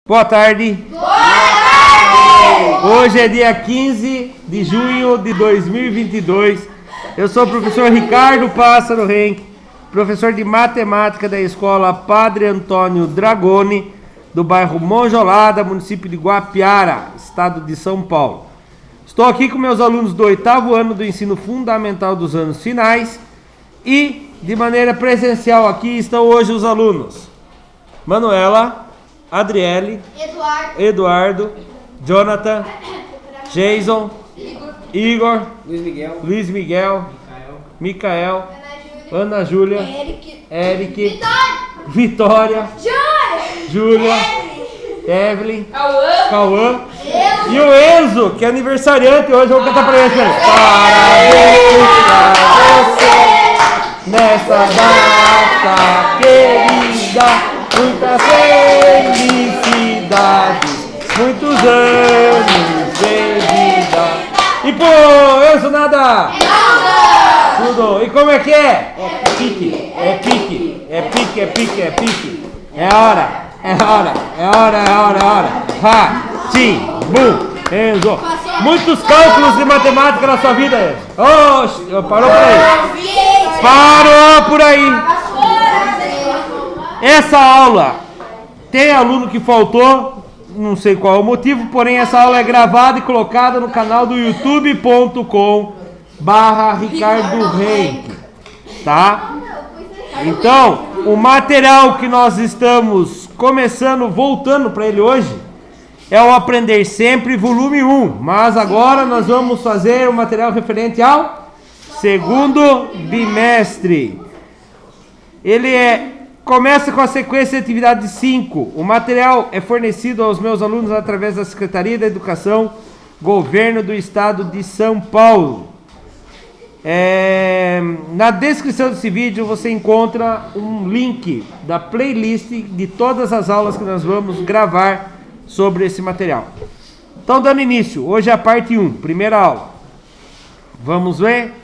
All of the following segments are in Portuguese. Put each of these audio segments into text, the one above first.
Boa tarde. Boa tarde. Hoje é dia 15 de junho de 2022. Eu sou o professor Ricardo Pássaro Henk, professor de matemática da escola Padre Antônio Dragoni, do bairro Monjolada, município de Guapiara, estado de São Paulo. Estou aqui com meus alunos do 8º ano do ensino fundamental dos anos finais e, de maneira presencial aqui, estão hoje os alunos Manuela, Adriele, Eduardo, Jonathan, Jason, Igor, Luiz Miguel, Micael, Ana Júlia, Eric, Vitória, Júlia, Evelyn, Cauã e o Enzo, que é aniversariante hoje. Vamos cantar pra ele. Parabéns pra você nessa data querida. Muitas felicidades, muitos anos de vida. E pô, Enzo, nada? Tudo. E como é que é? É pique, é pique, é pique, é pique, é pique. É hora, é hora, é hora, é hora, é hora. Ha, tim, bum, Enzo. Muitos cálculos de matemática na sua vida, Enzo. Oh, parou por aí. Parou por aí. Essa aula tem aluno que faltou, não sei qual é o motivo, porém essa aula é gravada e colocada no canal do youtube.com/Ricardo Henk, tá? Então, o material que nós estamos voltando para ele hoje, é o Aprender Sempre, volume 1, mas agora nós vamos fazer o material referente ao segundo bimestre. Começa com a sequência de atividade 5. O material é fornecido aos meus alunos através da Secretaria da Educação, Governo do Estado de São Paulo. Na descrição desse vídeo você encontra um link da playlist de todas as aulas que nós vamos gravar sobre esse material. Então, dando início, hoje é a parte 1, primeira aula. Vamos ver?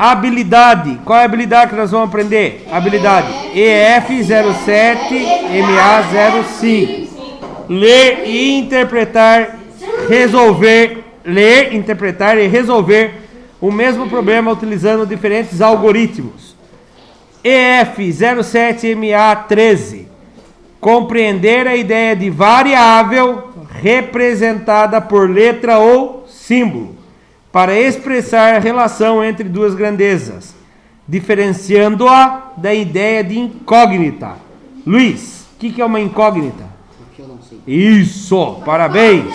Habilidade. Qual é a habilidade que nós vamos aprender? Habilidade EF07MA05. Ler e interpretar, ler, interpretar e resolver o mesmo problema utilizando diferentes algoritmos. EF07MA13. Compreender a ideia de variável representada por letra ou símbolo, para expressar a relação entre duas grandezas, diferenciando-a da ideia de incógnita. Luiz, o que é uma incógnita? Porque eu não sei. Isso, parabéns.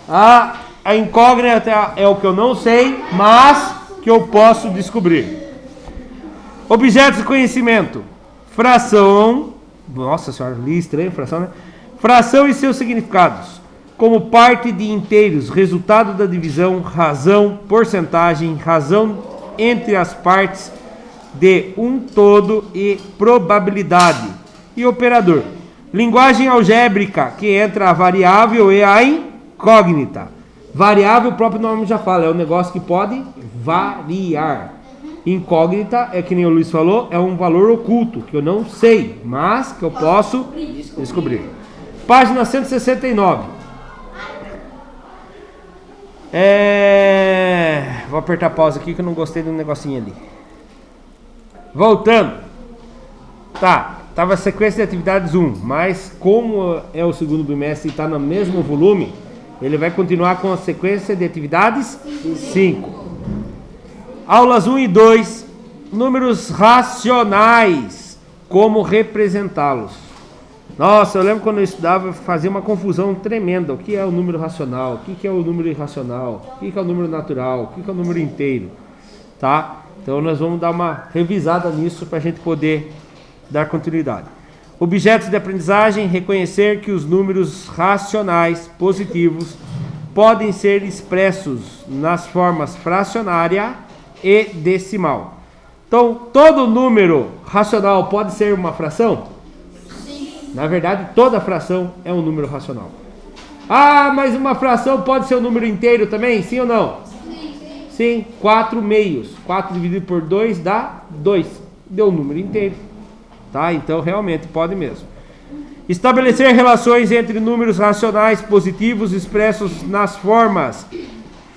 A incógnita é o que eu não sei, mas que eu posso descobrir. Objetos de conhecimento. Fração. Nossa senhora, li estranho, fração, né? Fração e seus significados. Como parte de inteiros, resultado da divisão, razão, porcentagem, razão entre as partes de um todo e probabilidade. E operador. Linguagem algébrica, que entra a variável e a incógnita. Variável, o próprio nome já fala, é um negócio que pode variar. Incógnita, é que nem o Luiz falou, é um valor oculto, que eu não sei, mas que eu posso descobrir. Página 169. Vou apertar pausa aqui que eu não gostei do negocinho ali. Voltando. Tava a sequência de atividades 1, mas como é o segundo bimestre e está no mesmo volume, ele vai continuar com a sequência de atividades 5. Aulas 1 e 2. Números racionais. Como representá-los. Nossa, eu lembro quando eu estudava, eu fazia uma confusão tremenda. O que é o número racional? O que é o número irracional? O que é o número natural? O que é o número inteiro? Tá? Então nós vamos dar uma revisada nisso para a gente poder dar continuidade. Objetos de aprendizagem: reconhecer que os números racionais positivos podem ser expressos nas formas fracionária e decimal. Então, todo número racional pode ser uma fração? Na verdade, toda fração é um número racional. Mas uma fração pode ser um número inteiro também? Sim ou não? Sim. 4 meios. 4 dividido por 2 dá 2. Deu um número inteiro. Tá? Então, realmente, pode mesmo. Estabelecer relações entre números racionais positivos expressos nas formas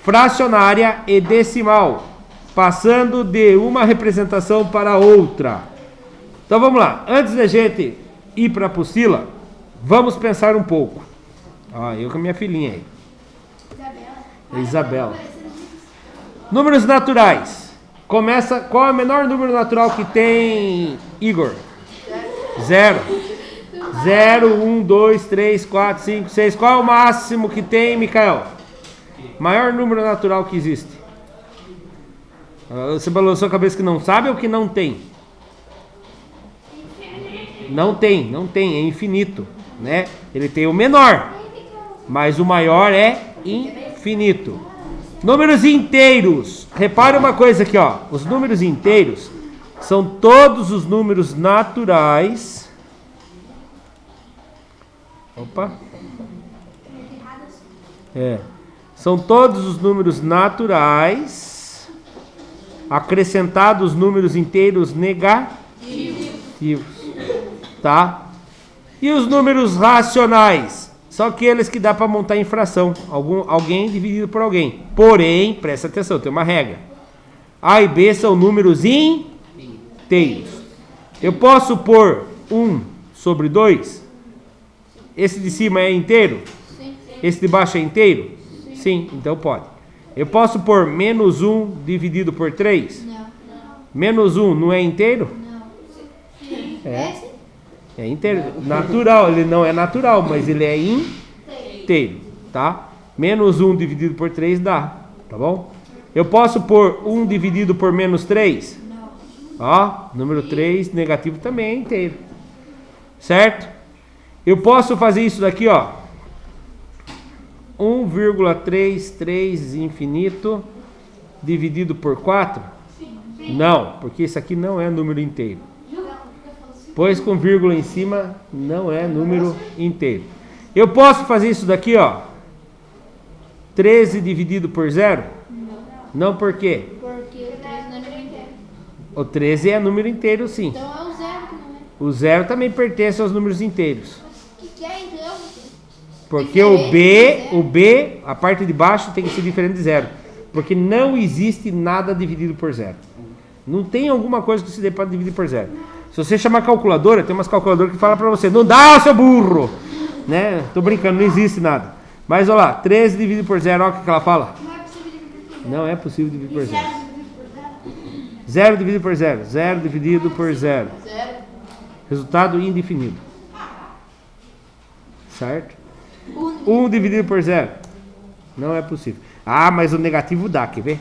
fracionária e decimal, passando de uma representação para outra. Então vamos lá, antes da gente ir para a apostila, vamos pensar um pouco. Eu com a minha filhinha aí. Isabela. Números naturais. Começa, qual é o menor número natural que tem, Igor? 0. 0, 1, 2, 3, 4, 5, 6. Qual é o máximo que tem, Micael? Maior número natural que existe. Você balançou a cabeça que não sabe ou que não tem? Não tem, é infinito, né? Ele tem o menor, mas o maior é infinito. Números inteiros. Repare uma coisa aqui, ó. Os números inteiros são todos os números naturais. São todos os números naturais acrescentados números inteiros negativos. Tá? E os números racionais? São aqueles que dá para montar em fração. Alguém dividido por alguém. Porém, presta atenção, tem uma regra. A e B são números inteiros. Eu posso pôr 1 sobre 2? Esse de cima é inteiro? Sim. Esse de baixo é inteiro? Sim, então pode. Eu posso pôr menos 1 dividido por 3? Não. Menos 1 não é inteiro? Não. Sim. É inteiro. Natural, ele não é natural, mas ele é inteiro, tá? Menos 1 dividido por 3 dá, tá bom? Eu posso pôr 1 dividido por menos 3? Não. Número 3 negativo também é inteiro. Certo? Eu posso fazer isso daqui, 1,33 infinito dividido por 4? Não, porque isso aqui não é número inteiro. Pois com vírgula em cima não é número inteiro. Eu posso fazer isso daqui, 13 dividido por 0? Não, por quê? Porque o 13 não é número inteiro. O 13 é número inteiro, sim. Então é o 0 que não é. O 0 também pertence aos números inteiros. O que é então? Porque o B, a parte de baixo tem que ser diferente de 0. Porque não existe nada dividido por 0. Não tem alguma coisa que se dê para dividir por 0. Se você chamar calculadora, tem umas calculadoras que falam para você, não dá, seu burro! Né? Tô brincando, não existe nada. Mas olha lá, 13 dividido por 0, olha o que ela fala. Não é possível dividir por 0. 0 dividido por 0. 0 dividido por 0. Resultado indefinido. Certo? 1 dividido por 0. Não é possível. Mas o negativo dá, quer ver?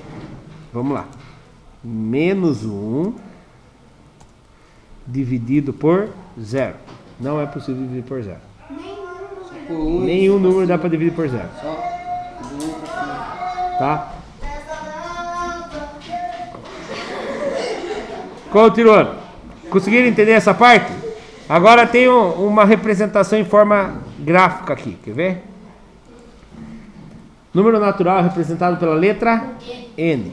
Vamos lá. Menos 1 dividido por 0. Não é possível dividir por 0. Nenhum número dá para dividir por 0. Tá? Continuando. Conseguiram entender essa parte? Agora tem uma representação em forma gráfica aqui. Quer ver? Número natural representado pela letra N.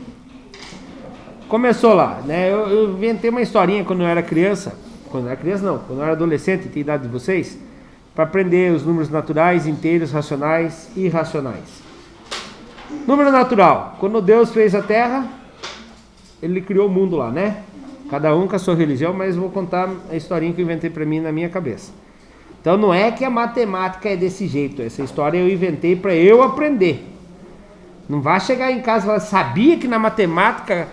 Começou lá, né? Eu inventei uma historinha quando eu era criança. Quando eu era criança não, quando eu era adolescente, tem idade de vocês, para aprender os números naturais, inteiros, racionais e irracionais. Número natural. Quando Deus fez a terra, Ele criou o mundo lá, né? Cada um com a sua religião, mas vou contar a historinha que eu inventei para mim na minha cabeça. Então não é que a matemática é desse jeito. Essa história eu inventei para eu aprender. Não vai chegar em casa e falar, sabia que na matemática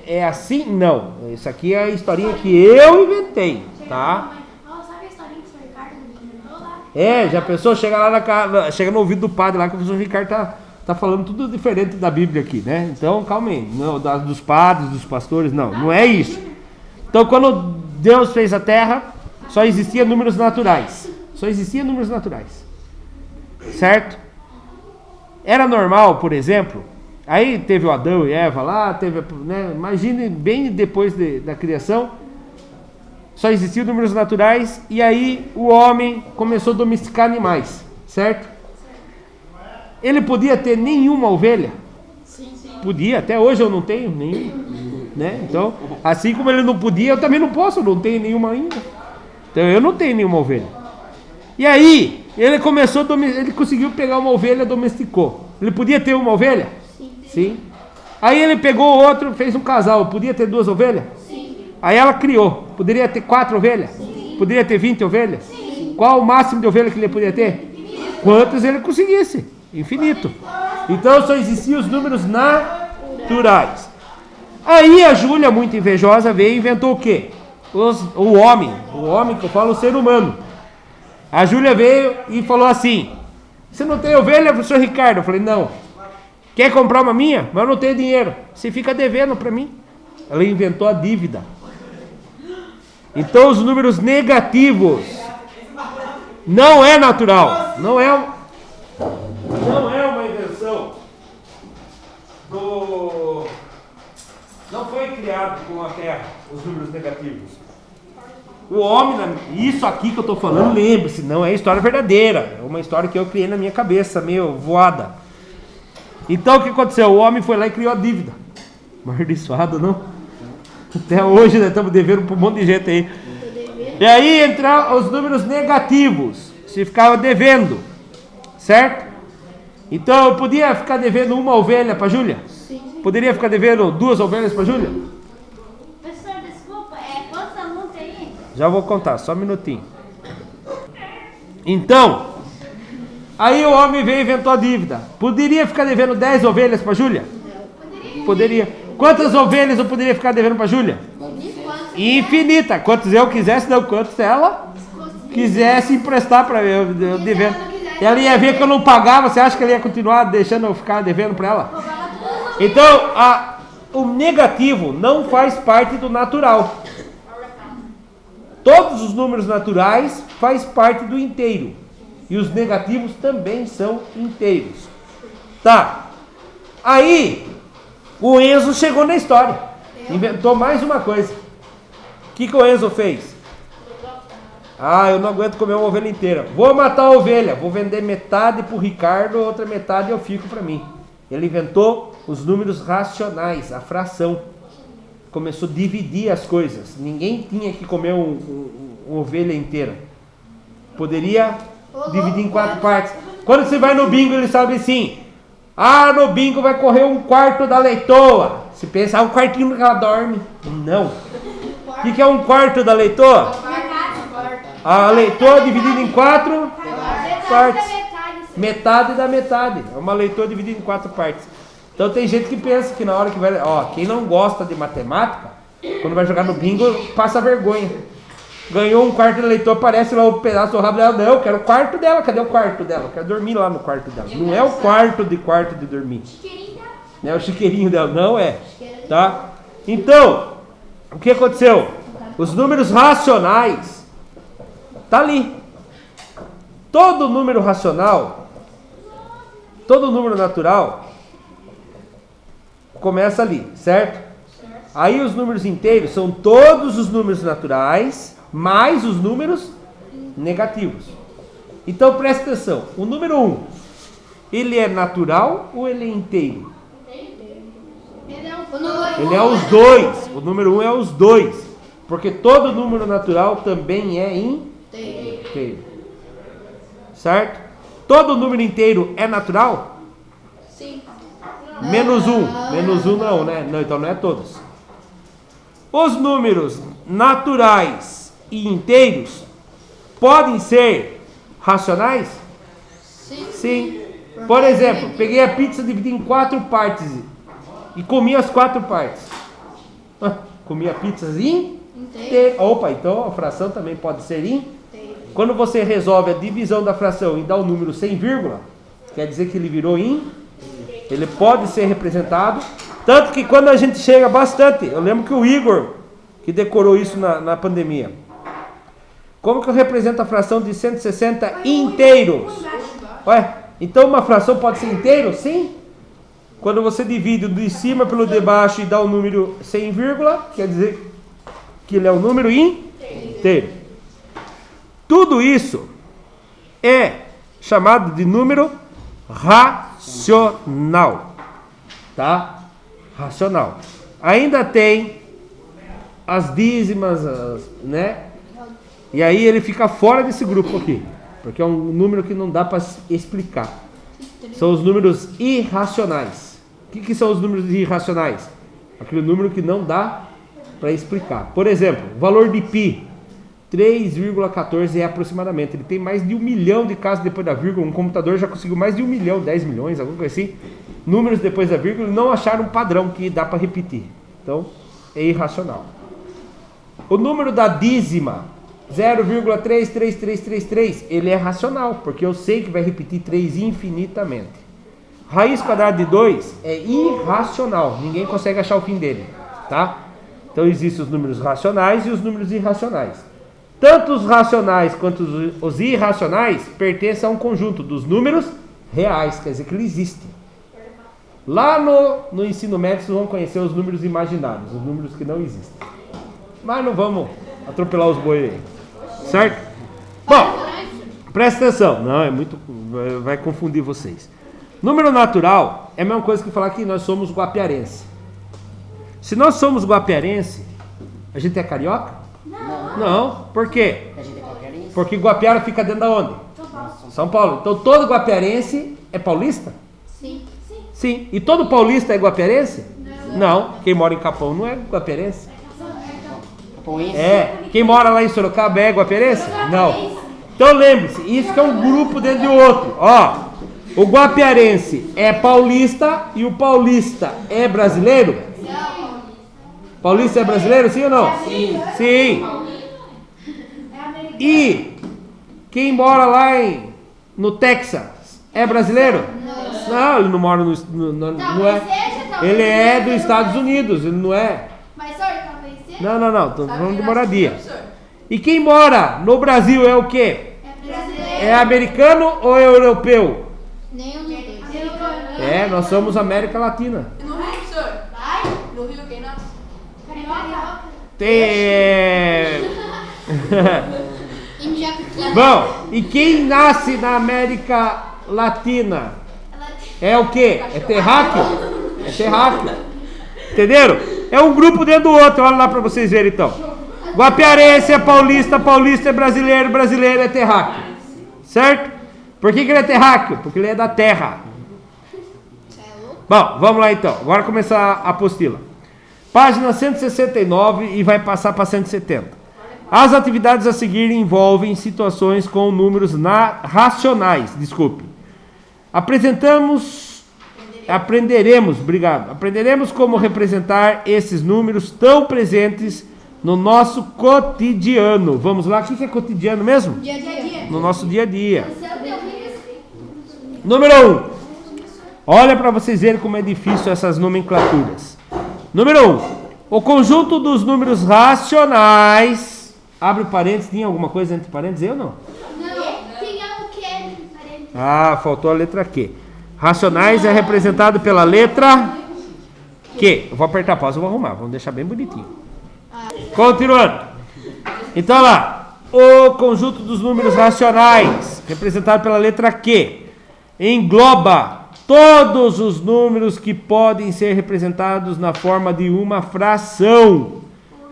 é assim? Não. Isso aqui é a historinha que eu inventei, tá? Sabe a historinha que o Sr. Ricardo inventou lá? Já pensou? Chega lá chega no ouvido do padre lá que o professor Ricardo tá falando tudo diferente da Bíblia aqui, né? Então, calma aí. Não, dos padres, dos pastores, não é isso. Então, quando Deus fez a terra, só existia números naturais. Certo? Era normal, por exemplo, aí teve o Adão e Eva lá, né? Imagine bem depois da criação, só existiam números naturais e aí o homem começou a domesticar animais, certo? Ele podia ter nenhuma ovelha? Sim. Podia, até hoje eu não tenho nenhuma, né? Então, assim como ele não podia, eu também não posso, eu não tenho nenhuma ainda. Então eu não tenho nenhuma ovelha. E aí, ele ele conseguiu pegar uma ovelha, domesticou. Ele podia ter uma ovelha? Sim. Aí ele pegou outro, fez um casal. Podia ter 2 ovelhas? Sim. Aí ela criou. Poderia ter 4 ovelhas? Sim. Poderia ter 20 ovelhas? Sim. Qual o máximo de ovelhas que ele podia ter? Quantos ele conseguisse? Infinito. Então só existiam os números naturais. Aí a Júlia, muito invejosa, veio e inventou o quê? O homem que eu falo, o ser humano. A Júlia veio e falou assim: você não tem ovelha, professor Ricardo? Eu falei: não. Quer comprar uma minha? Mas eu não tenho dinheiro. Você fica devendo para mim. Ela inventou a dívida. Então os números negativos não é natural. Não é uma invenção não foi criado com a Terra, os números negativos. O homem, isso aqui que eu estou falando, lembre-se, não é história verdadeira. É uma história que eu criei na minha cabeça, meio voada. Então o que aconteceu? O homem foi lá e criou a dívida. Amaldiçoado, não? Até hoje nós estamos devendo para um monte de gente aí. E aí entraram os números negativos. Se ficava devendo, certo? Então eu podia ficar devendo uma ovelha para a Júlia? Sim. Poderia ficar devendo 2 ovelhas para a Júlia? Professor, desculpa, quantos alunos tem aí? Já vou contar, só um minutinho. Então, aí o homem veio e inventou a dívida. Poderia ficar devendo 10 ovelhas para a Júlia? Poderia. Quantas ovelhas eu poderia ficar devendo para a Júlia? Infinita. Quantos eu quisesse, não. Quantos ela quisesse emprestar para eu devendo. Ela ia ver que eu não pagava. Você acha que ela ia continuar deixando eu ficar devendo para ela? Então, o negativo não faz parte do natural. Todos os números naturais faz parte do inteiro. E os negativos também são inteiros. Tá. Aí, o Enzo chegou na história. Inventou mais uma coisa. O que o Enzo fez? Eu não aguento comer uma ovelha inteira. Vou matar a ovelha. Vou vender metade para o Ricardo, outra metade eu fico para mim. Ele inventou os números racionais, a fração. Começou a dividir as coisas. Ninguém tinha que comer uma ovelha inteira. Poderia dividir em 4 partes. Quando você vai no bingo, ele sabe assim: no bingo vai correr 1/4 da leitoa. Você pensa, 1/4 que ela dorme. Não. O que é 1/4 da leitoa? A leitoa dividida em 4 partes. Metade da metade. É uma leitoa dividida em 4 partes. Então tem gente que pensa que na hora que vai... quem não gosta de matemática, quando vai jogar no bingo, passa vergonha. Ganhou 1/4 da leitoa, aparece lá o pedaço do rabo dela. Não, eu quero o quarto dela. Cadê o quarto dela? Eu quero dormir lá no quarto dela. Não é o quarto de dormir. Não é o chiqueirinho dela. Não é. Tá? Então, o que aconteceu? Os números racionais tá ali. Todo número racional, todo número natural começa ali, certo? Aí os números inteiros são todos os números naturais mais os números negativos. Então presta atenção. O número 1, ele é natural ou ele é inteiro? Ele é os dois. O número 1 é os dois. Porque todo número natural também é inteiro. Certo? Todo número inteiro é natural? Sim. Menos 1. Menos 1 não, né? Não, então não é todos. Os números naturais e inteiros podem ser racionais? Sim. Por exemplo, peguei a pizza, dividi em 4 partes e comi as 4 partes. Comi a pizza inteira. Opa, então a fração também pode ser inteira. Quando você resolve a divisão da fração e dá o número sem vírgula, quer dizer que ele virou ele pode ser representado. Tanto que quando a gente chega bastante, eu lembro que o Igor, que decorou isso na pandemia. Como que eu represento a fração de 160 inteiros? Então uma fração pode ser inteiro? Sim. Quando você divide o de cima pelo de baixo e dá o número sem vírgula, quer dizer que ele é um número inteiro. Tudo isso é chamado de número racional. Tá? Racional. Ainda tem as dízimas, né? E aí ele fica fora desse grupo aqui. porque é um número que não dá para explicar. São os números irracionais. O que são os números irracionais? Aquele número que não dá para explicar. Por exemplo, o valor de π, 3,14 é aproximadamente. Ele tem mais de 1 milhão de casos depois da vírgula. Um computador já conseguiu mais de 1 milhão, 10 milhões, alguma coisa assim. Números depois da vírgula, não acharam um padrão que dá para repetir. Então, é irracional. O número da dízima, 0,33333, ele é racional, porque eu sei que vai repetir 3 infinitamente. Raiz quadrada de 2 é irracional, ninguém consegue achar o fim dele, tá? Então existem os números racionais e os números irracionais. Tanto os racionais quanto os irracionais pertencem a um conjunto dos números reais, quer dizer que ele existe. Lá no ensino médio vocês vão conhecer os números imaginários, os números que não existem. Mas não vamos atropelar os bois aí, certo? Bom, presta atenção, não, é muito, vai confundir vocês. Número natural é a mesma coisa que falar que nós somos guapiarense. Se nós somos guapiarense, a gente é carioca? Não. Por quê? Porque Guapiara fica dentro da onde? São Paulo. Então todo guapiarense é paulista? Sim. E todo paulista é guapiarense? Não. Quem mora em Capão não é guapiarense. É. Quem mora lá em Sorocaba é guapiarense? Não. Então lembre-se, isso que é um grupo dentro de outro. Ó, o guapiarense é paulista e o paulista é brasileiro? Paulista é brasileiro, sim ou não? Sim. E quem mora lá no Texas é brasileiro? Não, ele não mora não é. Ele é dos Estados Unidos, ele não é. Mas, senhor, talvez seja. Não, tô falando de moradia. E quem mora no Brasil é o quê? É americano ou é europeu? Nenhum dos dois. É, nós somos América Latina. E no Rio, senhor? No Rio, quem nasce? Bom, e quem nasce na América Latina é o quê? É terráqueo? É terráqueo. Entenderam? É um grupo dentro do outro. Olha lá pra vocês verem então. Guapiarense é paulista, paulista é brasileiro, brasileiro é terráqueo. Certo? Por que ele é terráqueo? Porque ele é da terra. Bom, vamos lá então. Agora começar a apostila. Página 169 e vai passar para 170. As atividades a seguir envolvem situações com números racionais. Aprenderemos como representar esses números tão presentes no nosso cotidiano. Vamos lá, o que é cotidiano mesmo? Dia a dia. No nosso dia a dia. Número 1. Olha para vocês verem como é difícil essas nomenclaturas. Número 1. O conjunto dos números racionais. Abre parênteses, tinha alguma coisa entre parênteses? Eu não. Não, tinha o que? Ah, faltou a letra Q. Racionais é representado pela letra Q. Eu vou apertar a pausa e vou arrumar. Vamos deixar bem bonitinho. Continuando. Então lá. O conjunto dos números racionais, representado pela letra Q, engloba todos os números que podem ser representados na forma de uma fração,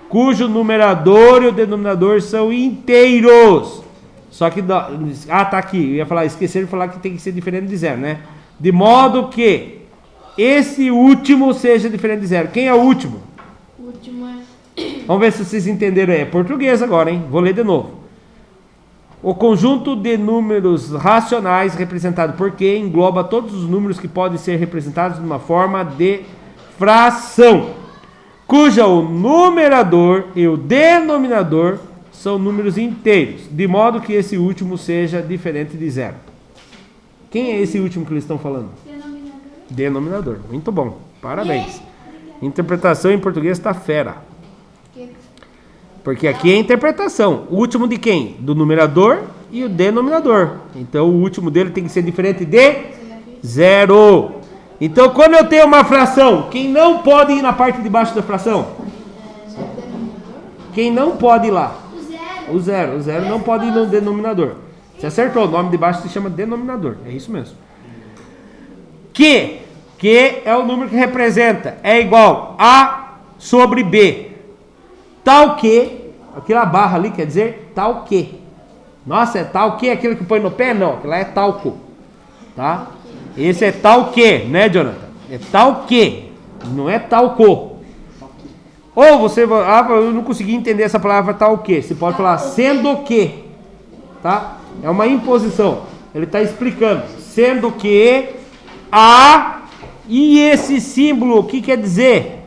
cujo numerador e o denominador são inteiros. Só que... tá aqui. Eu ia falar, esqueceram de falar que tem que ser diferente de zero, né? De modo que esse último seja diferente de zero. Quem é o último? O último é... Vamos ver se vocês entenderam aí. É português agora, hein? Vou ler de novo. O conjunto de números racionais representado por Q engloba todos os números que podem ser representados numa forma de fração, cuja o numerador e o denominador são números inteiros, de modo que esse último seja diferente de zero. Quem é esse último que eles estão falando? Denominador. Muito bom. Parabéns. Interpretação em português está fera. Porque aqui é interpretação. O último de quem? Do numerador e o denominador. Então o último dele tem que ser diferente de zero. Então quando eu tenho uma fração, quem não pode ir na parte de baixo da fração? Quem não pode ir lá? O zero. O zero não pode ir no denominador. Você acertou. O nome de baixo se chama denominador. É isso mesmo. Que é o número que representa. É igual a sobre B. Tal que, aquela barra ali quer dizer tal que. Nossa, é tal que? Aquilo que põe no pé? Não, aquilo lá é talco. Tá? Esse é tal que, né, Jonathan? É tal que, não é talco. Ou você, eu não consegui entender essa palavra tal que. Você pode falar sendo que, tá? É uma imposição. Ele está explicando. Sendo que a e esse símbolo, o que quer dizer?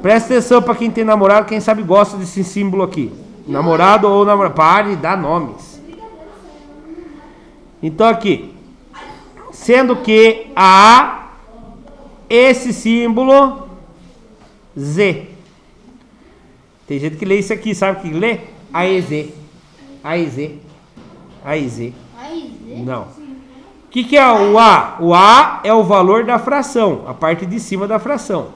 Presta atenção para quem tem namorado, quem sabe gosta desse símbolo aqui. Namorado ou namorado. Pare de dar nomes. Então aqui. Sendo que a esse símbolo Z. Tem gente que lê isso aqui, sabe o que lê? AEZ. AEZ. AEZ. Não. O que é o A? O A é o valor da fração, a parte de cima da fração.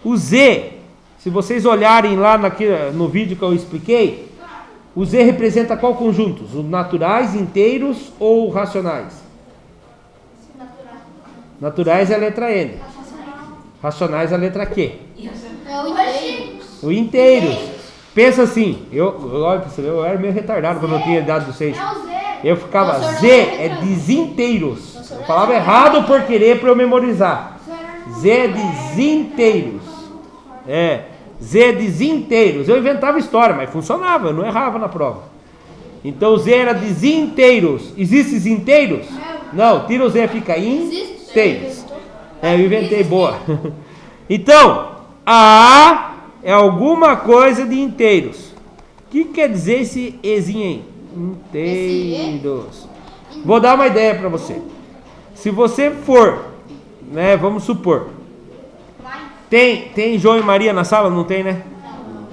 O Z, se vocês olharem lá no vídeo que eu expliquei, o Z representa qual conjunto? Os naturais, inteiros ou racionais? Naturais é a letra N. Racionais é a letra Q. O inteiros. Pensa assim, eu era meio retardado quando eu tinha idade dos 6. Eu ficava, Z é desinteiros. Eu falava errado por querer para eu memorizar. Z é desinteiros. Z é desinteiros. Eu inventava história, mas funcionava, eu não errava na prova. Então Z era desinteiros. Existem inteiros? Não, tira o Z, fica inteiros. Eu inventei, boa. Então, a é alguma coisa de inteiros. O que quer dizer esse Ezinho aí? Inteiros. Vou dar uma ideia para você. Se você for, né, vamos supor, tem João e Maria na sala? Não tem, né?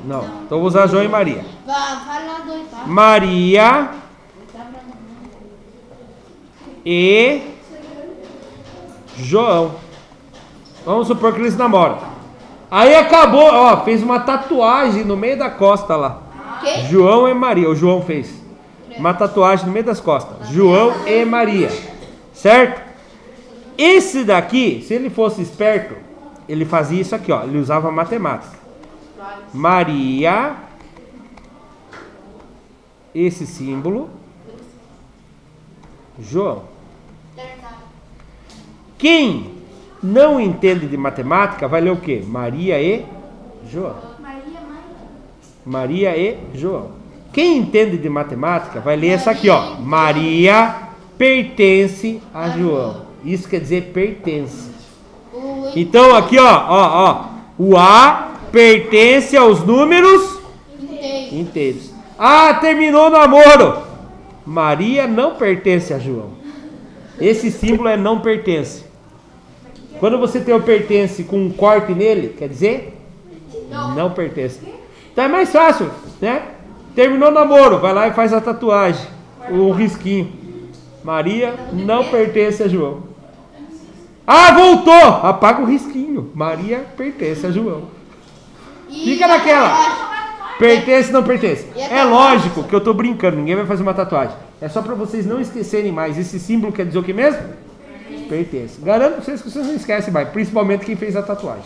Não. Então vou usar João e Maria. Maria e João. Vamos supor que eles namoram. Aí acabou, fez uma tatuagem no meio da costa lá. João e Maria. O João fez uma tatuagem no meio das costas. João e Maria. Certo? Esse daqui, se ele fosse esperto, ele fazia isso aqui, ele usava matemática. Maria, esse símbolo, João. Quem não entende de matemática vai ler o quê? Maria e João. Maria e João. Quem entende de matemática vai ler essa aqui, Maria pertence a João. Isso quer dizer pertence. Então aqui, o A pertence aos números inteiros. Terminou o namoro. Maria não pertence a João. Esse símbolo é não pertence. Quando você tem o pertence com um corte nele, quer dizer não pertence. Então é mais fácil, né? Terminou o namoro, vai lá e faz a tatuagem, o risquinho. Maria não pertence a João. Voltou! Apaga o risquinho. Maria pertence a João. Fica naquela. Pertence, não pertence. É lógico que eu tô brincando, ninguém vai fazer uma tatuagem. É só para vocês não esquecerem mais. Esse símbolo quer dizer o que mesmo? Pertence. Garanto pra vocês que vocês não esquecem mais, principalmente quem fez a tatuagem.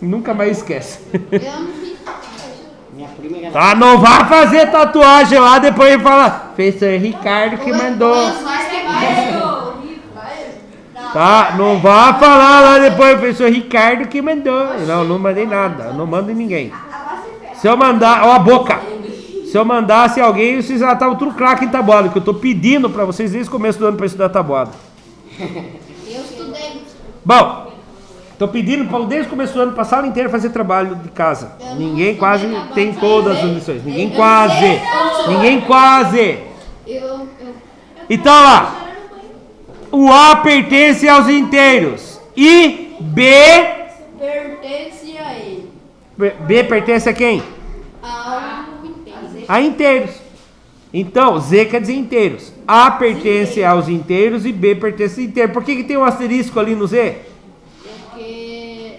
Nunca mais esquece. Não vá fazer tatuagem lá, depois ele fala, professor Ricardo que mandou. Não vá falar lá depois, professor Ricardo que mandou. Não mandei nada, não mando em ninguém. Se eu mandar, a boca. Se eu mandasse alguém, vocês já estavam tudo craque em tabuada, que eu tô pedindo para vocês desde o começo do ano para estudar tabuada. Eu estudei. Bom, estou pedindo desde o começo do ano para a sala inteira fazer trabalho de casa. Ninguém quase tem todas as lições. Ninguém quase. Então lá. O A pertence aos inteiros. E B pertence a ele. B pertence a quem? A inteiros. Então, Z quer dizer inteiros. A pertence aos inteiros e B pertence aos inteiros. Por que tem um asterisco ali no Z? Porque...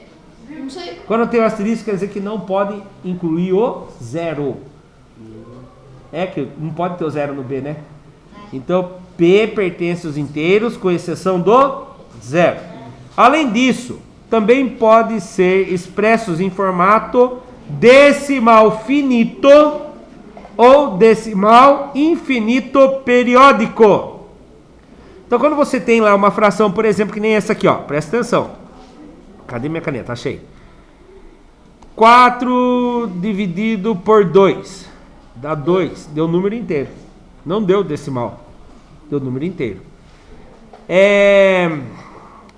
não sei. Quando tem um asterisco, quer dizer que não pode incluir o zero. Que não pode ter o zero no B, né? Então, P pertence aos inteiros, com exceção do zero. Além disso, também pode ser expressos em formato decimal finito ou decimal infinito periódico. Então, quando você tem lá uma fração, por exemplo, que nem essa aqui, ó, presta atenção. Cadê minha caneta? Achei. 4 dividido por 2 dá 2, deu número inteiro. Não deu decimal, deu número inteiro.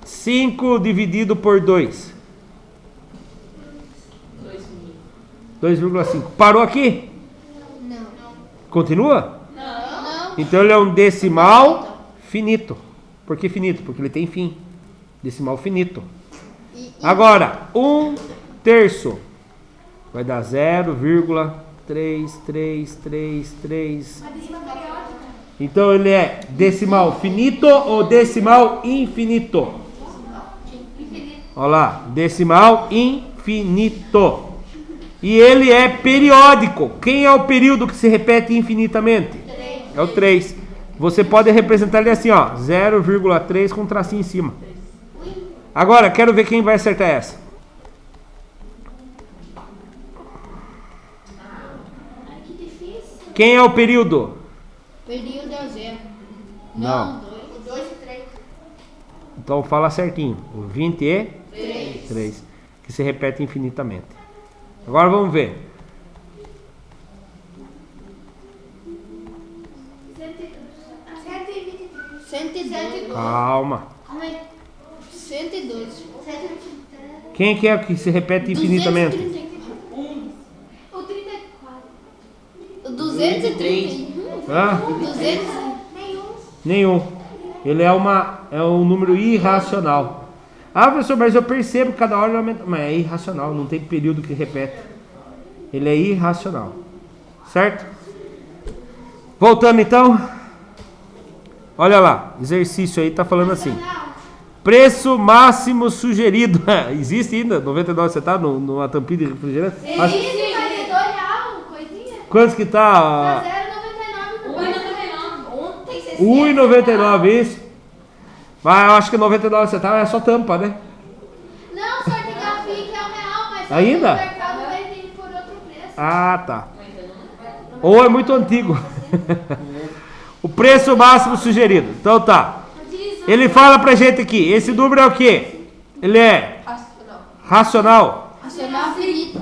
5 dividido por 2. 2,5. Parou aqui? Não. Continua? Não. Então ele é um decimal finito. Por que finito? Porque ele tem fim. Decimal finito. Agora, 1/3 vai dar 0,3333. Então ele é decimal finito ou decimal infinito? Olha lá, decimal infinito. E ele é periódico. Quem é o período que se repete infinitamente? 3. É o 3. Você pode representar ele assim, ó, 0,3 com um tracinho em cima. Agora, quero ver quem vai acertar essa. Ai, que difícil. Quem é o período? Período é o 0. Não. 2 e 3. Então fala certinho. O 23. Que se repete infinitamente. Agora vamos ver. 102. Calma. 112. Quem que é o que se repete infinitamente? 231. O 34. 231. Hã? 200. Nenhum. Ele é um número irracional. Ah, professor, mas eu percebo que cada hora ele aumenta. Mas é irracional, não tem período que repete. Ele é irracional. Certo? Voltando então. Olha lá, exercício aí tá falando assim. Preço máximo sugerido. Existe ainda 99 centavos numa tampinha de refrigerante? Mas Existe real, coisinha. quantos que tá? 0,99. 1,99, isso. Mas eu acho que 99 centavos é só tampa, né? Não, só de garfinha que é R$1, mas Ainda? no mercado vai vir por outro preço. Ah, tá. Ou é muito antigo. O preço máximo sugerido. Então tá. Ele fala pra gente aqui, esse número é o quê? Ele é racional. Racional finito.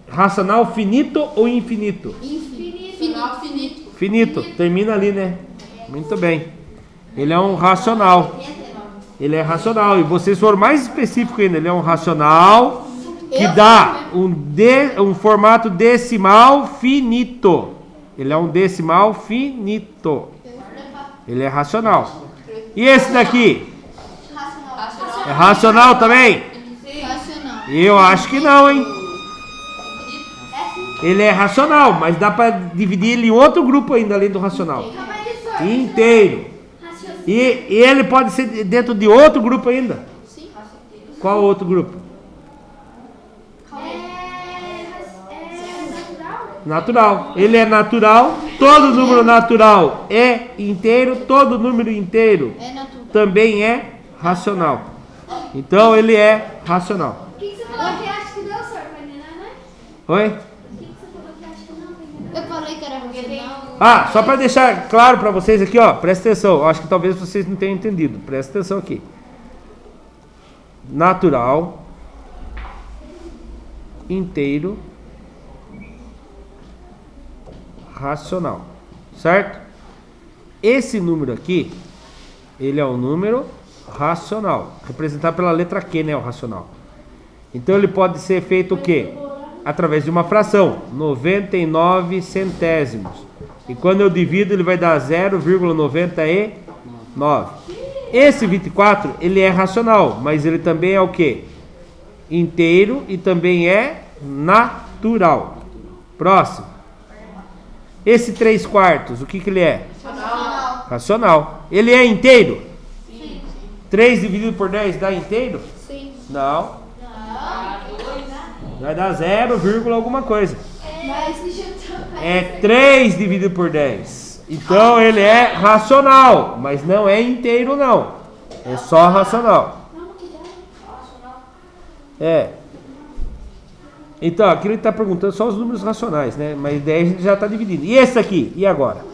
Racional finito ou infinito? Finito. Finito, termina ali, né? Muito bem. Ele é um racional. Ele é racional. E vocês foram mais específicos ainda. Ele é um racional que dá um formato decimal finito. Ele é um decimal finito. Ele é racional. E esse daqui? É racional também? Racional. Eu acho que não, hein? Ele é racional, mas dá para dividir ele em outro grupo ainda, além do racional. Inteiro. E ele pode ser dentro de outro grupo ainda. Sim. Qual outro grupo? Natural. Ele é natural. Todo número natural é inteiro. Todo número inteiro É natural. também é racional. Então ele é racional. O que você falou que acha que não, senhor? Vai enganar, né? Oi? O que você falou que acha que não, vai enganar? Eu falei que era racional. Ah, só para deixar claro para vocês aqui, ó, presta atenção. Acho que talvez vocês não tenham entendido. Presta atenção aqui. Natural, inteiro, racional, certo? Esse número aqui, ele é um número racional, representado pela letra Q, né, o racional. Então ele pode ser feito o quê? Através de uma fração, 99 centésimos. E quando eu divido, ele vai dar 0,99. Esse 24, ele é racional, mas ele também é o quê? Inteiro e também é natural. Próximo. Esse 3/4, o que ele é? Racional. Racional. Ele é inteiro? Sim. 3 dividido por 10 dá inteiro? Sim. Não. Vai dar 0, alguma coisa. Mas deixa eu É 3 dividido por 10. Então ele é racional, mas não é inteiro não. É só racional. É. Então, aqui ele está perguntando só os números racionais, né? Mas daí a gente já está dividindo. E esse aqui? E agora?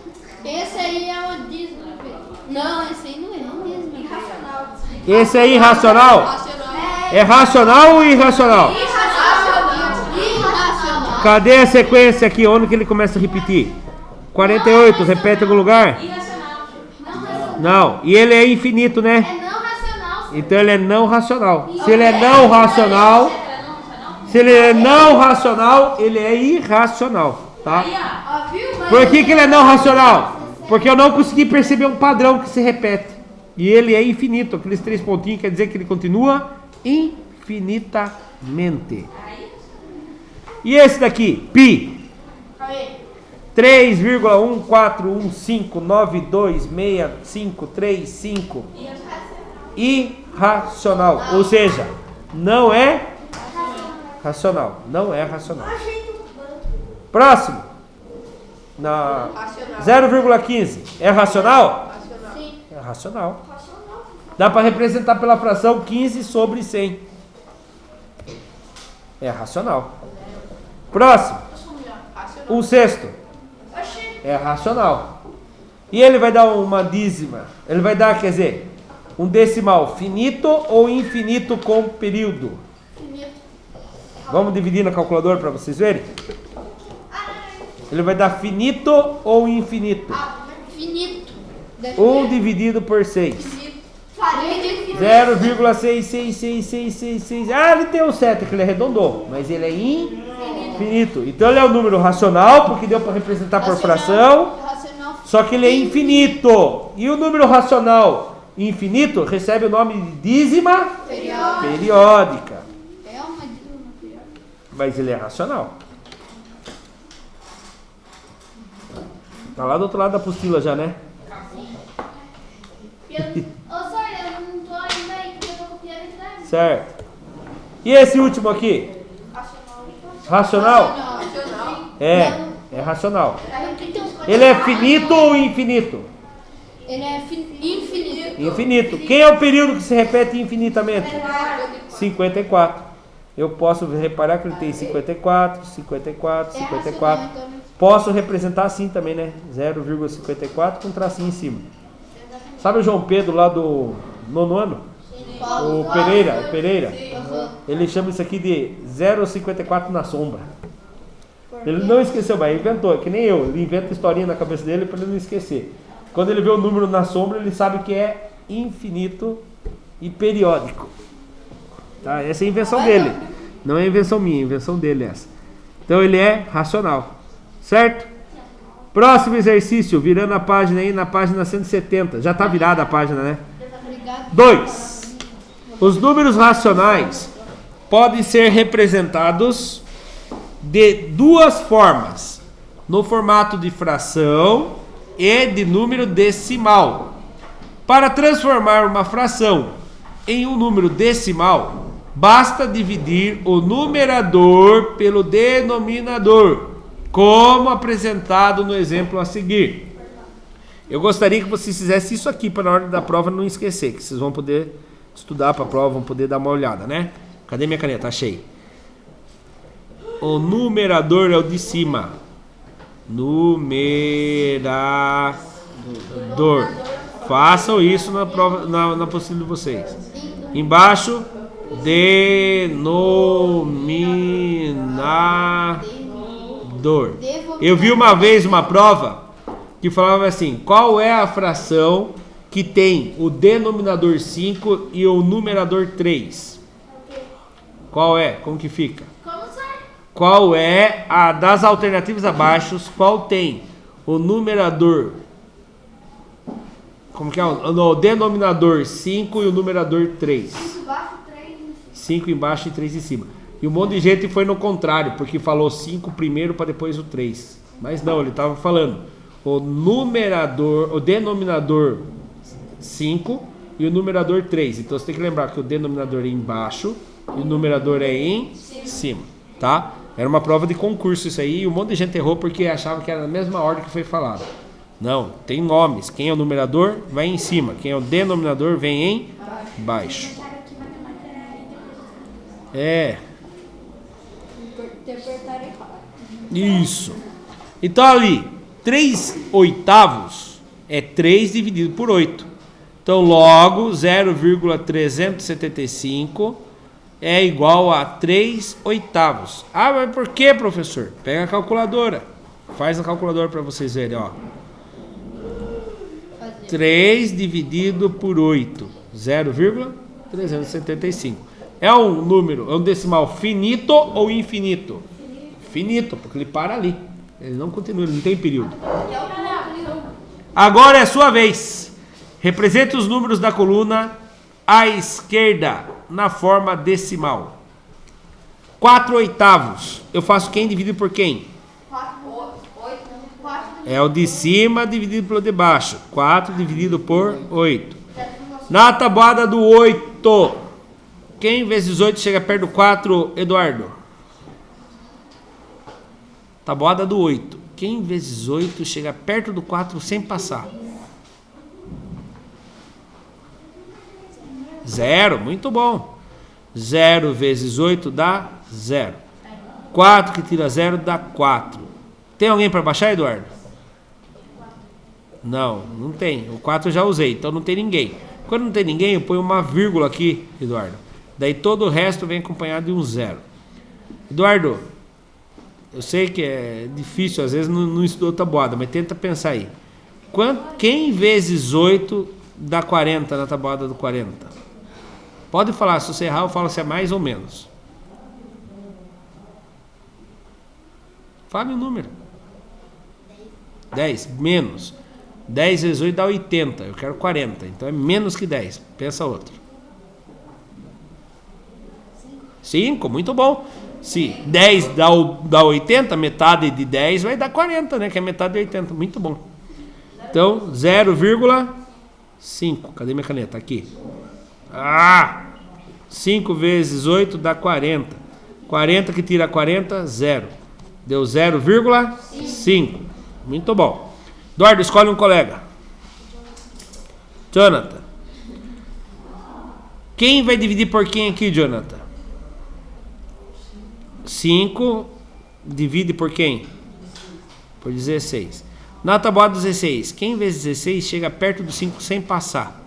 Esse aí é o dízimo. Não, esse aí não é o dízimo. Irracional. Esse é irracional? É racional ou irracional? Irracional. Cadê a sequência aqui? Onde que ele começa a repetir? 48, repete em algum lugar? Não. E ele é infinito, né? É não racional. Então ele é não racional. Se ele é não racional, ele é irracional, tá? Ó, viu? Mas Por que ele é não racional? Porque eu não consegui perceber um padrão que se repete. E ele é infinito. Aqueles 3 pontinhos quer dizer que ele continua infinitamente. E esse daqui? Pi. Aí. 3,14159265335. Irracional. Ou seja, não é racional. Não é racional. Próximo. Na 0,15. É racional? Sim. É racional. Dá para representar pela fração 15 sobre 100. É racional. Próximo. 1/6. É racional. E ele vai dar uma dízima. Ele vai dar, quer dizer, um decimal finito ou infinito com período. Vamos dividir na calculadora para vocês verem? Ele vai dar finito ou infinito? Finito. 1 dividido por 6. 0,66666. Ah, ele tem um 7 que ele arredondou, mas ele é infinito. Então ele é um número racional, porque deu para representar por fração, Racional. só que ele é infinito. E o número racional infinito recebe o nome de dízima periódica. É uma dízima periódica. Mas ele é racional. Tá lá do outro lado da apostila já, né? Ô, senhor, eu não tô ainda aí, porque eu tô copiando aqui da Certo. E esse último aqui? Racional? É racional. Ele é finito ou infinito? Ele é infinito. Infinito. Quem é o período que se repete infinitamente? 54. Eu posso reparar que ele tem 54, 54, 54. Posso representar assim também, né? 0,54 com um tracinho em cima. Sabe o João Pedro lá do 9º ano? O Pereira. Ele chama isso aqui de 0,54 na sombra. Ele não esqueceu, mas inventou, que nem eu. Ele inventa historinha na cabeça dele para ele não esquecer. Quando ele vê o número na sombra, ele sabe que é infinito e periódico. Tá? Essa é a invenção dele. Não é invenção minha, é invenção dele essa. Então ele é racional. Certo? Próximo exercício, virando a página aí, na página 170. Já está virada a página, né? 2. Os números racionais podem ser representados de duas formas: no formato de fração e de número decimal. Para transformar uma fração em um número decimal, basta dividir o numerador pelo denominador, como apresentado no exemplo a seguir. Eu gostaria que vocês fizessem isso aqui para na hora da prova não esquecer, que vocês vão poder estudar para a prova, vão poder dar uma olhada, né? Cadê minha caneta? Achei. O numerador é o de cima. Numerador. Façam isso na prova, na apostila de vocês. Embaixo, denominador. Eu vi uma vez uma prova que falava assim: qual é a fração que tem o denominador 5 e o numerador 3? Qual é? Como que fica? Qual é a das alternativas abaixo? Qual tem o numerador? Como que é? O denominador 5 e o numerador 3. 5 embaixo e 3 em cima. E um monte de gente foi no contrário, porque falou 5 primeiro para depois o 3. Mas não, ele estava falando o numerador, o denominador 5 e o numerador 3. Então você tem que lembrar que o denominador é embaixo e o numerador é em cima, tá? Era uma prova de concurso isso aí, e um monte de gente errou porque achava que era na mesma ordem que foi falado. Não, tem nomes. Quem é o numerador vai em cima, quem é o denominador vem em baixo. É. Interpretar errado. Isso. Então ali, 3 oitavos é 3 dividido por 8. Então logo 0,375 é igual a 3 oitavos. Ah, mas por que, professor? Pega a calculadora. Faz a calculadora para vocês verem, ó. 3 dividido por 8, 0,375. É um número, é um decimal finito ou infinito? Finito, porque ele para ali. Ele não continua, ele não tem período. Agora é a sua vez. Represente os números da coluna à esquerda na forma decimal. 4 oitavos. Eu faço quem dividido por quem? 4. É o de cima dividido pelo de baixo. 4 dividido por 8. Na tabuada do 8, quem vezes 8 chega perto do 4, Eduardo? Tabuada do 8. Quem vezes 8 chega perto do 4 sem passar? 0, muito bom. 0 vezes 8 dá 0. 4 que tira 0 dá 4. Tem alguém para baixar, Eduardo? Não, não tem. O 4 eu já usei, então não tem ninguém. Quando não tem ninguém, eu ponho uma vírgula aqui, Eduardo. Daí todo o resto vem acompanhado de um 0. Eduardo, eu sei que é difícil, às vezes não estudou tabuada, mas tenta pensar aí. Quem vezes 8 dá 40 na tabuada do 40? Pode falar, se você errar, eu falo se é mais ou menos. Fale o número. 10, menos. 10 vezes 8 dá 80, eu quero 40, então é menos que 10. Pensa outro. 5, muito bom. Se 10 dá 80, metade de 10 vai dar 40, né? Que é metade de 80, muito bom. Então, 0,5. Cadê minha caneta? Aqui. 5 vezes 8 dá 40. 40 que tira 40, 0. Deu 0,5. Muito bom. Eduardo, escolhe um colega. Jonathan. Quem vai dividir por quem aqui, Jonathan? 5 divide por quem? Por 16. Na tabuada 16, quem vezes 16 chega perto do 5 sem passar?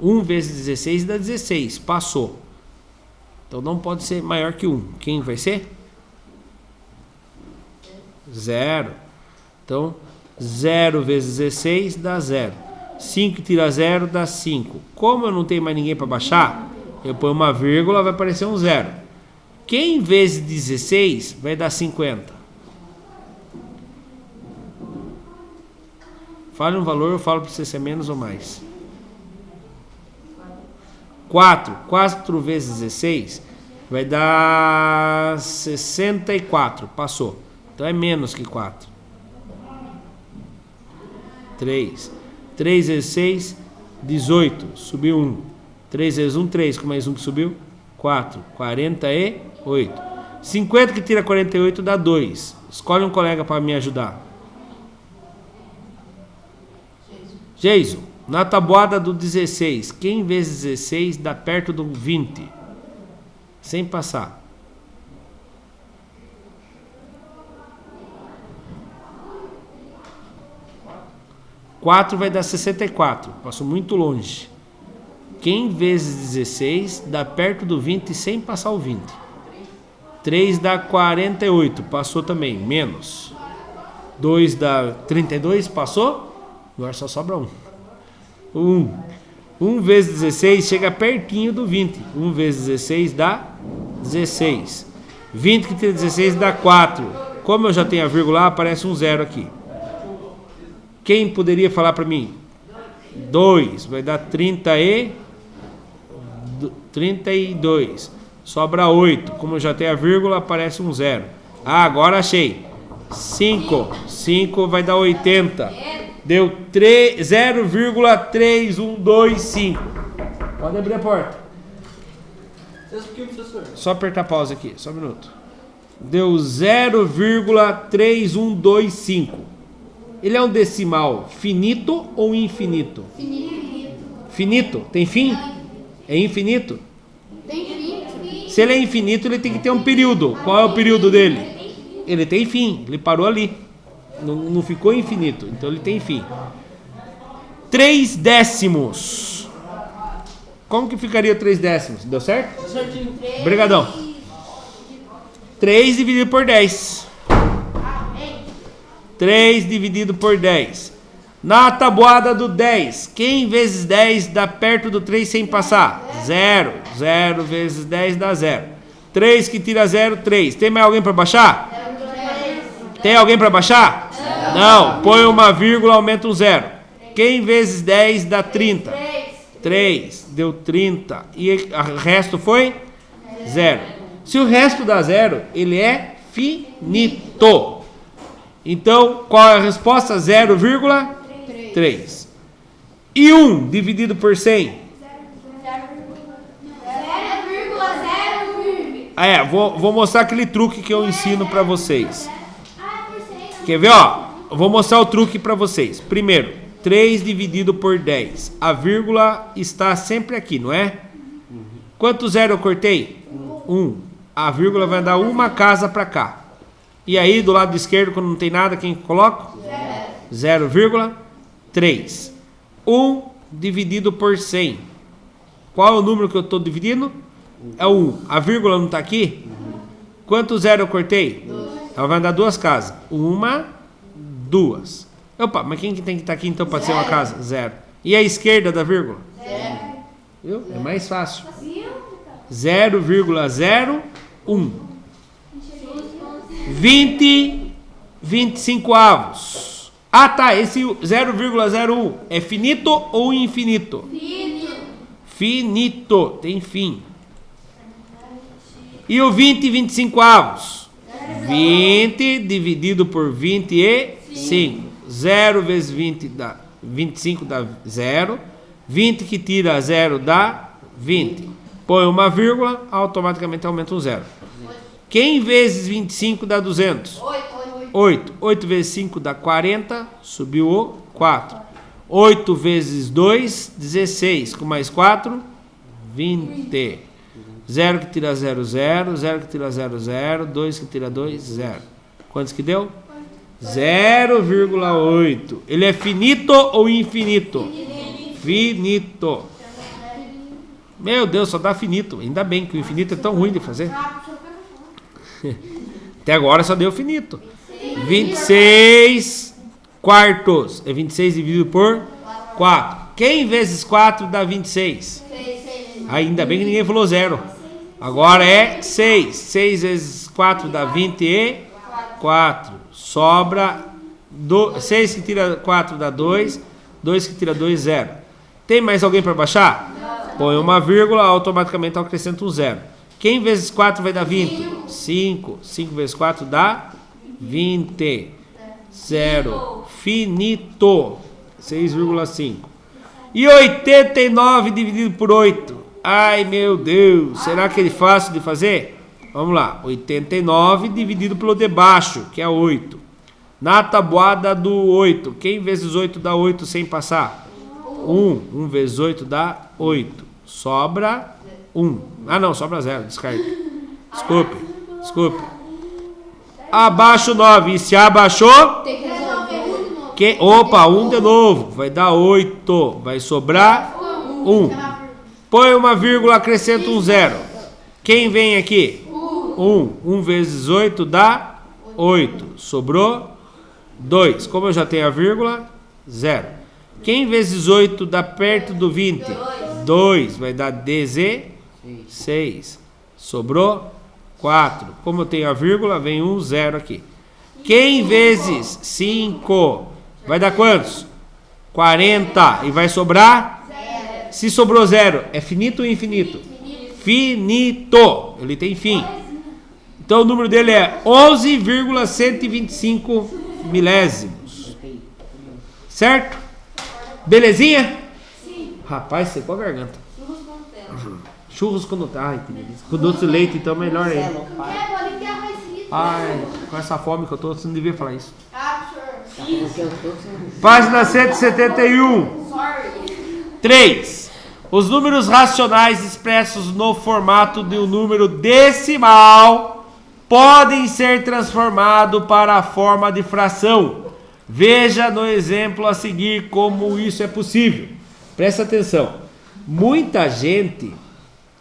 1 vezes 16 dá 16, passou. Então não pode ser maior que 1. Quem vai ser? 0. Então 0 vezes 16 dá 0. 5 tira 0 dá 5. Como eu não tenho mais ninguém para baixar, eu ponho uma vírgula, vai aparecer um 0. Quem vezes 16 vai dar 50? Fale um valor, eu falo para você se é menos ou mais. 4. 4 vezes 16 vai dar 64. Passou. Então é menos que 4. 3. 3 vezes 6, 18. Subiu 1. 3 vezes 1, 3. Com mais 1 que subiu? 4. 48. 50 que tira 48 dá 2. Escolhe um colega para me ajudar. Geiso, na tabuada do 16, quem vezes 16 dá perto do 20? Sem passar. 4 vai dar 64. Passou muito longe. Quem vezes 16 dá perto do 20 sem passar o 20? 3 dá 48. Passou também. Menos. 2 dá 32. Passou? Agora só sobra 1. 1 vezes 16 chega pertinho do 20. 1 vezes 16 dá 16. 20 que tira 16 dá 4. Como eu já tenho a vírgula, aparece um 0 aqui. Quem poderia falar para mim? 2. Vai dar 32. Sobra 8. Como eu já tenho a vírgula, aparece um 0. Agora achei. 5. 5 vai dar 80. Deu 0,3125. Pode abrir a porta. Só apertar pausa aqui. Só um minuto. Deu 0,3125. Ele é um decimal finito ou infinito? Finito. Finito. Tem fim? É infinito? Tem fim. Se ele é infinito, ele tem que ter um período. Qual é o período dele? Ele tem fim, ele parou ali. Não ficou infinito, então ele tem fim. 3 décimos. Como que ficaria 3 décimos? Deu certo? Obrigadão. 3 dividido por 10. 3 dividido por 10. Na tabuada do 10, quem vezes 10 dá perto do 3 sem passar? 0. 0 vezes 10 dá 0. 3 que tira 0, 3. Tem mais alguém para baixar? Tem alguém para baixar? Não. Põe uma vírgula, aumenta um 0. Quem vezes 10 dá 30? 3. Deu 30. E o resto foi? 0. Se o resto dá 0, ele é finito. Então, qual é a resposta? 0,3. E 1 dividido por 100? 0,0. Vou mostrar aquele truque que eu ensino para vocês. Quer ver, ó? Eu vou mostrar o truque para vocês. Primeiro, 3 dividido por 10. A vírgula está sempre aqui, não é? Quanto zero eu cortei? 1. A vírgula vai dar uma casa para cá. E aí, do lado esquerdo, quando não tem nada, quem coloca? 0,3. 1 dividido por 100. Qual é o número que eu estou dividindo? É o 1. A vírgula não está aqui? Quanto zero eu cortei? Ela vai dar 2 casas. 1, 2. Opa, mas quem que tem que estar aqui então para ser uma casa? 0. E a esquerda da vírgula? 0. Viu? É mais fácil. 0,01. 25 avos. Ah, tá. Esse 0,01 é finito ou infinito? Finito. Tem fim. E o 25 avos? 20 dividido por 25. 0 vezes 20 dá 25, dá 0. 20 que tira 0 dá 20. Põe uma vírgula, automaticamente aumenta um 0. Quem vezes 25 dá 200? 8. 8 vezes 5 dá 40, subiu o 4. 8 vezes 2, 16. Com mais 4, 20. 0 que tira 0, 0. 0 que tira 0, 0. 2 que tira 2, 0. Quantos que deu? 0,8. Ele é finito ou infinito? Finito. Meu Deus, só dá finito. Ainda bem que o infinito é tão ruim de fazer. Até agora só deu finito. 26 quartos. É 26 dividido por 4. Quem vezes 4 dá 26? Ainda bem que ninguém falou 0. Agora é 6. 6 vezes 4 dá 24. Sobra 6 que tira 4 dá 2. 2 que tira 2, 0. Tem mais alguém para baixar? Põe uma vírgula, automaticamente acrescenta um 0. Quem vezes 4 vai dar 20? 5. 5 vezes 4 dá 20. 0. Finito. 6,5. E 89 dividido por 8. Ai, meu Deus. Será que é fácil de fazer? Vamos lá. 89 dividido pelo de baixo, que é 8. Na tabuada do 8. Quem vezes 8 dá 8 sem passar? 1. 1 vezes 8 dá 8. Sobra 1. Ah, não, sobra 0. Descarta. Desculpe. Abaixo 9. E se abaixou? Tem que resolver 1 de novo. Opa, 1 de novo. Vai dar 8. Vai sobrar 1. Põe uma vírgula, acrescenta um 0. Quem vem aqui? 1. 1 vezes 8 dá 8. Sobrou 2. Como eu já tenho a vírgula, 0. Quem vezes 8 dá perto do 20? 2. Vai dar 16. Sobrou 4. Como eu tenho a vírgula, vem um 0 aqui. Quem vezes 5 vai dar quantos? 40. E vai sobrar? 0. Se sobrou 0, é finito ou infinito? Finito. Ele tem fim. Então o número dele é 11,125 milésimos. Certo? Belezinha? Sim. Rapaz, secou a garganta. Churros com Nutella. Ai, que delícia. Com doce de leite, então melhor ainda. Ai, com essa fome que eu tô, você não devia falar isso. Página 171. 3. Os números racionais expressos no formato de um número decimal podem ser transformados para a forma de fração. Veja no exemplo a seguir como isso é possível. Presta atenção. Muita gente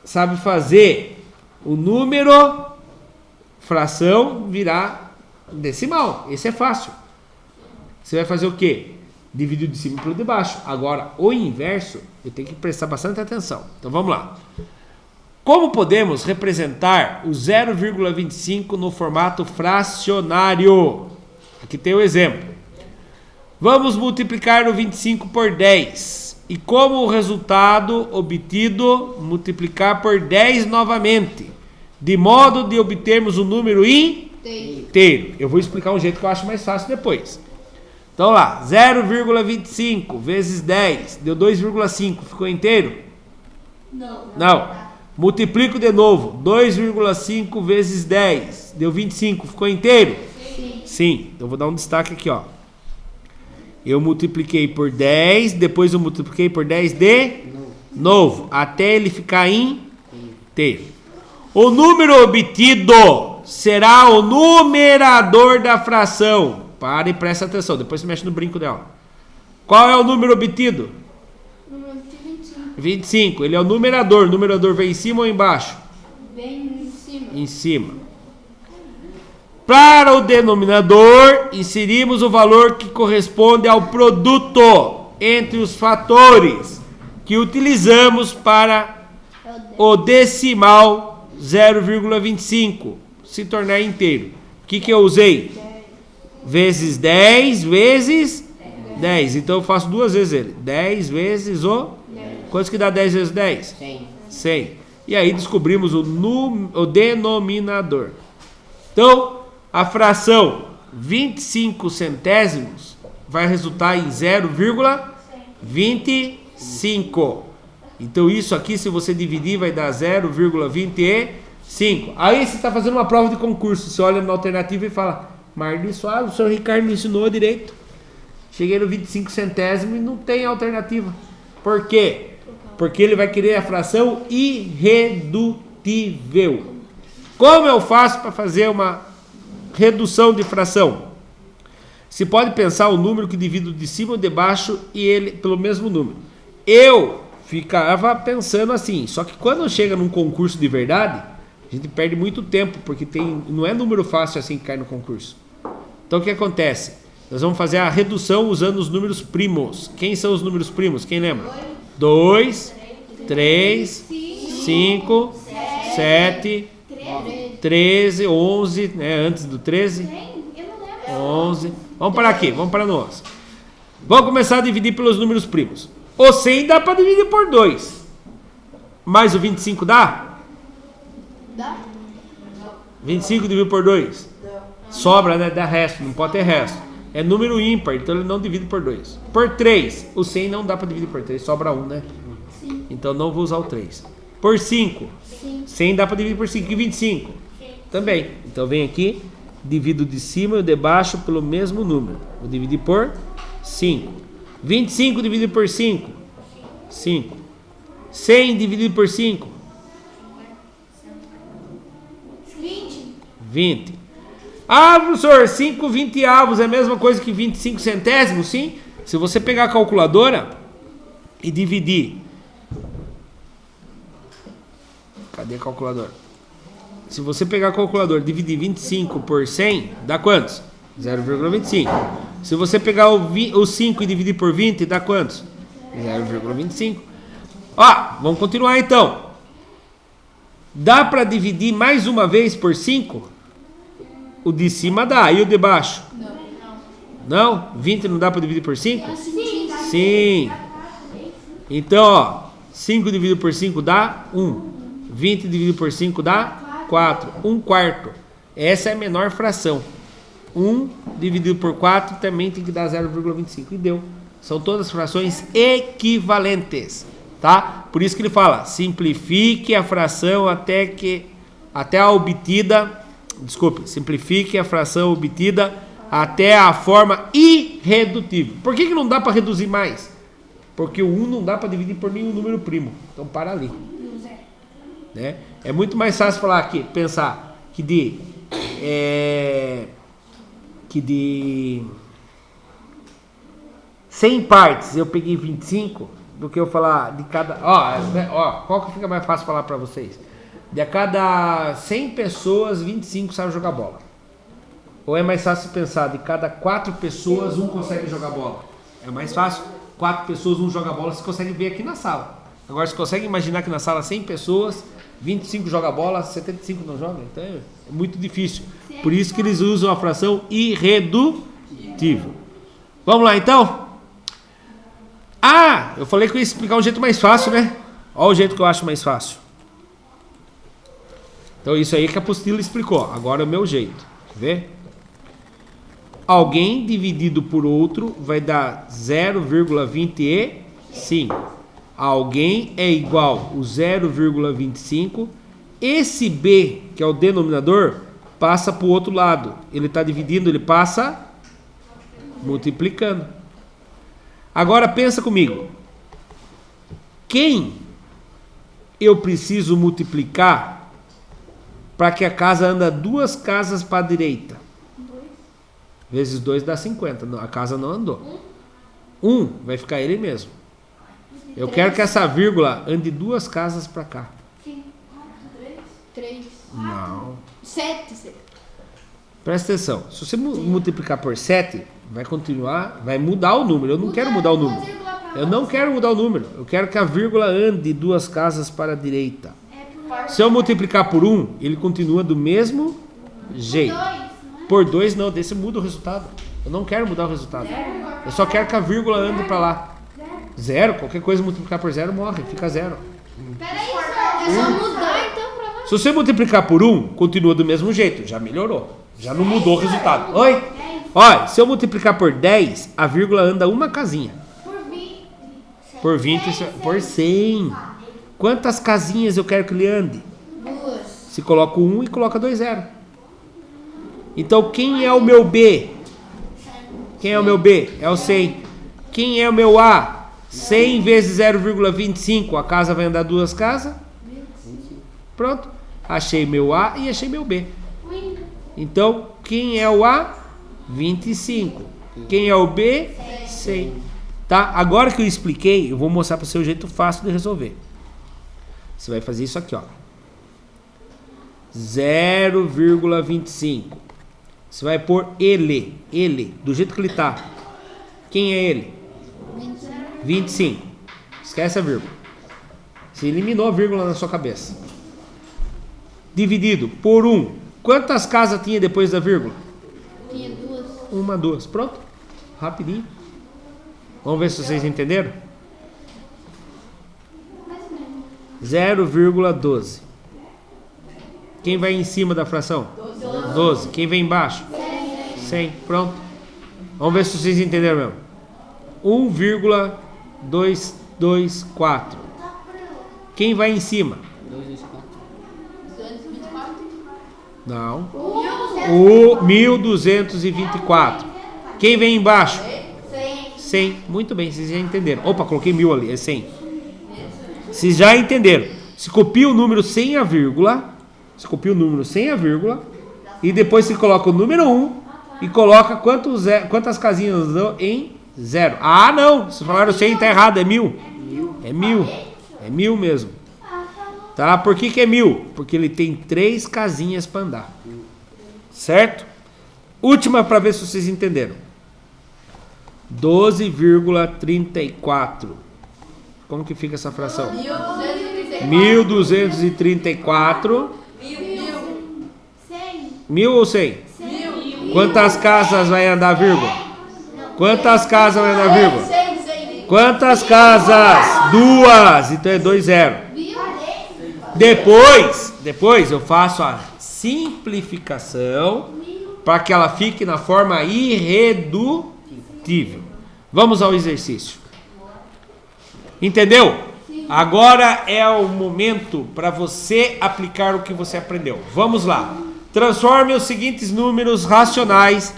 sabe fazer o número fração virar decimal. Esse é fácil. Você vai fazer o quê? Dividir o de cima pelo de baixo. Agora, o inverso, eu tenho que prestar bastante atenção. Então vamos lá. Como podemos representar o 0,25 no formato fracionário? Aqui tem o exemplo. Vamos multiplicar o 25 por 10. E como o resultado obtido, multiplicar por 10 novamente. De modo de obtermos um número inteiro. Eu vou explicar um jeito que eu acho mais fácil depois. Então lá, 0,25 vezes 10 deu 2,5. Ficou inteiro? Não. Multiplico de novo. 2,5 vezes 10 deu 25. Ficou inteiro? Sim. Então vou dar um destaque aqui, ó. Eu multipliquei por 10, depois eu multipliquei por 10 de novo, até ele ficar inteiro. O número obtido será o numerador da fração. Para e presta atenção, depois você mexe no brinco dela. Qual é o número obtido? 25. Ele é o numerador. O numerador vem em cima ou embaixo? Vem em cima. Em cima. Para o denominador, inserimos o valor que corresponde ao produto entre os fatores que utilizamos para o decimal 0,25 se tornar inteiro. O que eu usei? Vezes 10 vezes 10. Então eu faço duas vezes ele. 10 vezes o... Quanto que dá 10 vezes 10? 100. E aí descobrimos o denominador. Então, a fração 25 centésimos vai resultar em 0,25. Então isso aqui, se você dividir, vai dar 0,25. Aí você está fazendo uma prova de concurso. Você olha na alternativa e fala: Marli Soares, o senhor Ricardo me ensinou direito. Cheguei no 25 centésimo e não tem alternativa. Por quê? Porque ele vai querer a fração irredutível. Como eu faço para fazer uma redução de fração? Se pode pensar o número que divido de cima ou de baixo e ele pelo mesmo número. Eu ficava pensando assim, só que quando chega num concurso de verdade, a gente perde muito tempo, porque não é número fácil assim que cai no concurso. Então o que acontece? Nós vamos fazer a redução usando os números primos. Quem são os números primos? Quem lembra? 2, 3, 5, 7, 13, 11, né? Antes do 13, 11. Vamos parar aqui, vamos parar no 11. Vamos começar a dividir pelos números primos. O 100 dá para dividir por 2. Mas o 25 dá? Dá? 25 dividido por 2? Sobra, né? Dá resto, não pode ter resto. É número ímpar, então ele não divide por 2. Por 3, o 100 não dá para dividir por 3, sobra 1, né? Sim. Então não vou usar o 3. Por 5, 100 dá para dividir por 5. E 25? Também. Então vem aqui, divido de cima e o de baixo pelo mesmo número. Vou dividir por 5. 25 dividido por 5? 5. 100 dividido por 5? 20. Ah, professor, 5 20avos é a mesma coisa que 25 centésimos? Sim. Se você pegar a calculadora e dividir... Cadê a calculadora? Se você pegar a calculadora e dividir 25 por 100, dá quantos? 0,25. Se você pegar o 5 e dividir por 20, dá quantos? 0,25. Ó, vamos continuar então. Dá para dividir mais uma vez por 5? O de cima dá, e o de baixo? Não? 20 não dá para dividir por 5? Sim. Então, ó, 5 dividido por 5 dá 1. 20 dividido por 5 dá 4. 1 quarto. Essa é a menor fração. 1 dividido por 4 também tem que dar 0,25. E deu. São todas frações equivalentes. Tá? Por isso que ele fala, simplifique a fração até a obtida... Desculpe, simplifique a fração obtida até a forma irredutível. Por que não dá para reduzir mais? Porque o 1 não dá para dividir por nenhum número primo. Então para ali. Né? É muito mais fácil falar aqui, pensar que de 100 partes eu peguei 25, do que eu falar de cada... qual que fica mais fácil falar para vocês? De a cada 100 pessoas, 25 sabem jogar bola. Ou é mais fácil pensar, de cada 4 pessoas, um consegue jogar bola? É mais fácil, 4 pessoas, um joga bola, você consegue ver aqui na sala. Agora, você consegue imaginar que na sala 100 pessoas, 25 joga bola, 75 não joga? Então é muito difícil. Por isso que eles usam a fração irredutível. Vamos lá, então? Eu falei que eu ia explicar um jeito mais fácil, né? Olha o jeito que eu acho mais fácil. Então, isso aí que a apostila explicou. Agora é o meu jeito. Quer ver? Alguém dividido por outro vai dar 0,25. Alguém é igual o 0,25. Esse B, que é o denominador, passa para o outro lado. Ele está dividindo, ele passa multiplicando. Agora pensa comigo. Quem eu preciso multiplicar para que a casa anda 2 casas para a direita? Vezes 2 dá 50. Não, a casa não andou. 1 vai ficar ele mesmo. Eu quero que essa vírgula ande 2 casas para cá. 3. Não. 7. Presta atenção. Se você multiplicar por 7, vai continuar, vai mudar o número. Eu não quero mudar o número. Eu não quero mudar o número. Eu quero que a vírgula ande 2 casas para a direita. Se eu multiplicar por 1, ele continua do mesmo jeito. Por 2 não, desse muda o resultado. Eu não quero mudar o resultado. Eu só quero que a vírgula ande para lá. 0, qualquer coisa multiplicar por 0 morre, fica 0. Peraí, é só mudar então pra lá. Se você multiplicar por 1, continua do mesmo jeito. Já melhorou. Já não mudou o resultado. Oi? Olha, se eu multiplicar por 10, a vírgula anda uma casinha. Por 20, por 100. Quantas casinhas eu quero que ele ande? 2. Se coloca 1 e coloca 2 0. Então, quem é o meu B? Quem é o meu B? É o 100. Quem é o meu A? 100 vezes 0,25. A casa vai andar 2 casas? Pronto. Achei meu A e achei meu B. Então, quem é o A? 25. Quem é o B? 100. Tá? Agora que eu expliquei, eu vou mostrar para você o jeito fácil de resolver. Você vai fazer isso aqui, ó. 0,25. Você vai pôr ele, do jeito que ele tá. Quem é ele? 25. Esquece a vírgula. Você eliminou a vírgula na sua cabeça. Dividido por 1. Quantas casas tinha depois da vírgula? Tinha 2. 1, 2. Pronto. Rapidinho. Vamos ver se vocês entenderam? 0,12. Quem vai em cima da fração? 12. Quem vem embaixo? 100. Pronto. Vamos ver se vocês entenderam mesmo. 1,224. Quem vai em cima? 224. Não. O 1224. Quem vem embaixo? 100. Muito bem, vocês já entenderam. Opa, coloquei 1000 ali, é 100. Vocês já entenderam. Se copia o número sem a vírgula, e depois se coloca o número 1 e coloca quantas casinhas dão em 0. Ah, não, vocês falaram 100, tá errado, é 1000. É 1000. É 1000 mesmo. Tá? Por que é 1000? Porque ele tem 3 casinhas para andar. Certo? Última para ver se vocês entenderam. 12,34. Como que fica essa fração? 1234. 1000 ou 100? Quantas casas vai andar, vírgula? Quantas casas vai andar, vírgula? Quantas casas? 2. Então é 2, 0. Depois eu faço a simplificação para que ela fique na forma irredutível. Vamos ao exercício. Entendeu? Agora é o momento para você aplicar o que você aprendeu. Vamos lá. Transforme os seguintes números racionais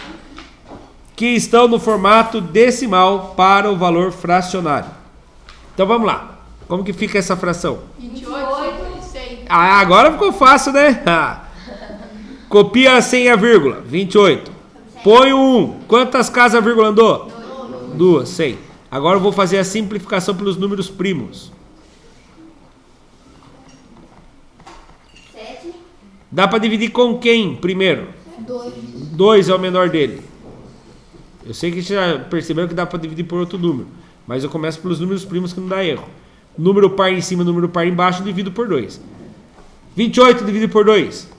que estão no formato decimal para o valor fracionário. Então vamos lá. Como que fica essa fração? 28 e 100. Ah, agora ficou fácil, né? Copia sem a vírgula. 28. Põe o 1. Quantas casas a vírgula andou? 2. 100. Agora eu vou fazer a simplificação pelos números primos. 7. Dá para dividir com quem primeiro? 2. 2 é o menor dele. Eu sei que já perceberam que dá para dividir por outro número. Mas eu começo pelos números primos que não dá erro. Número par em cima, número par embaixo, divido por 2. 28 dividido por 2.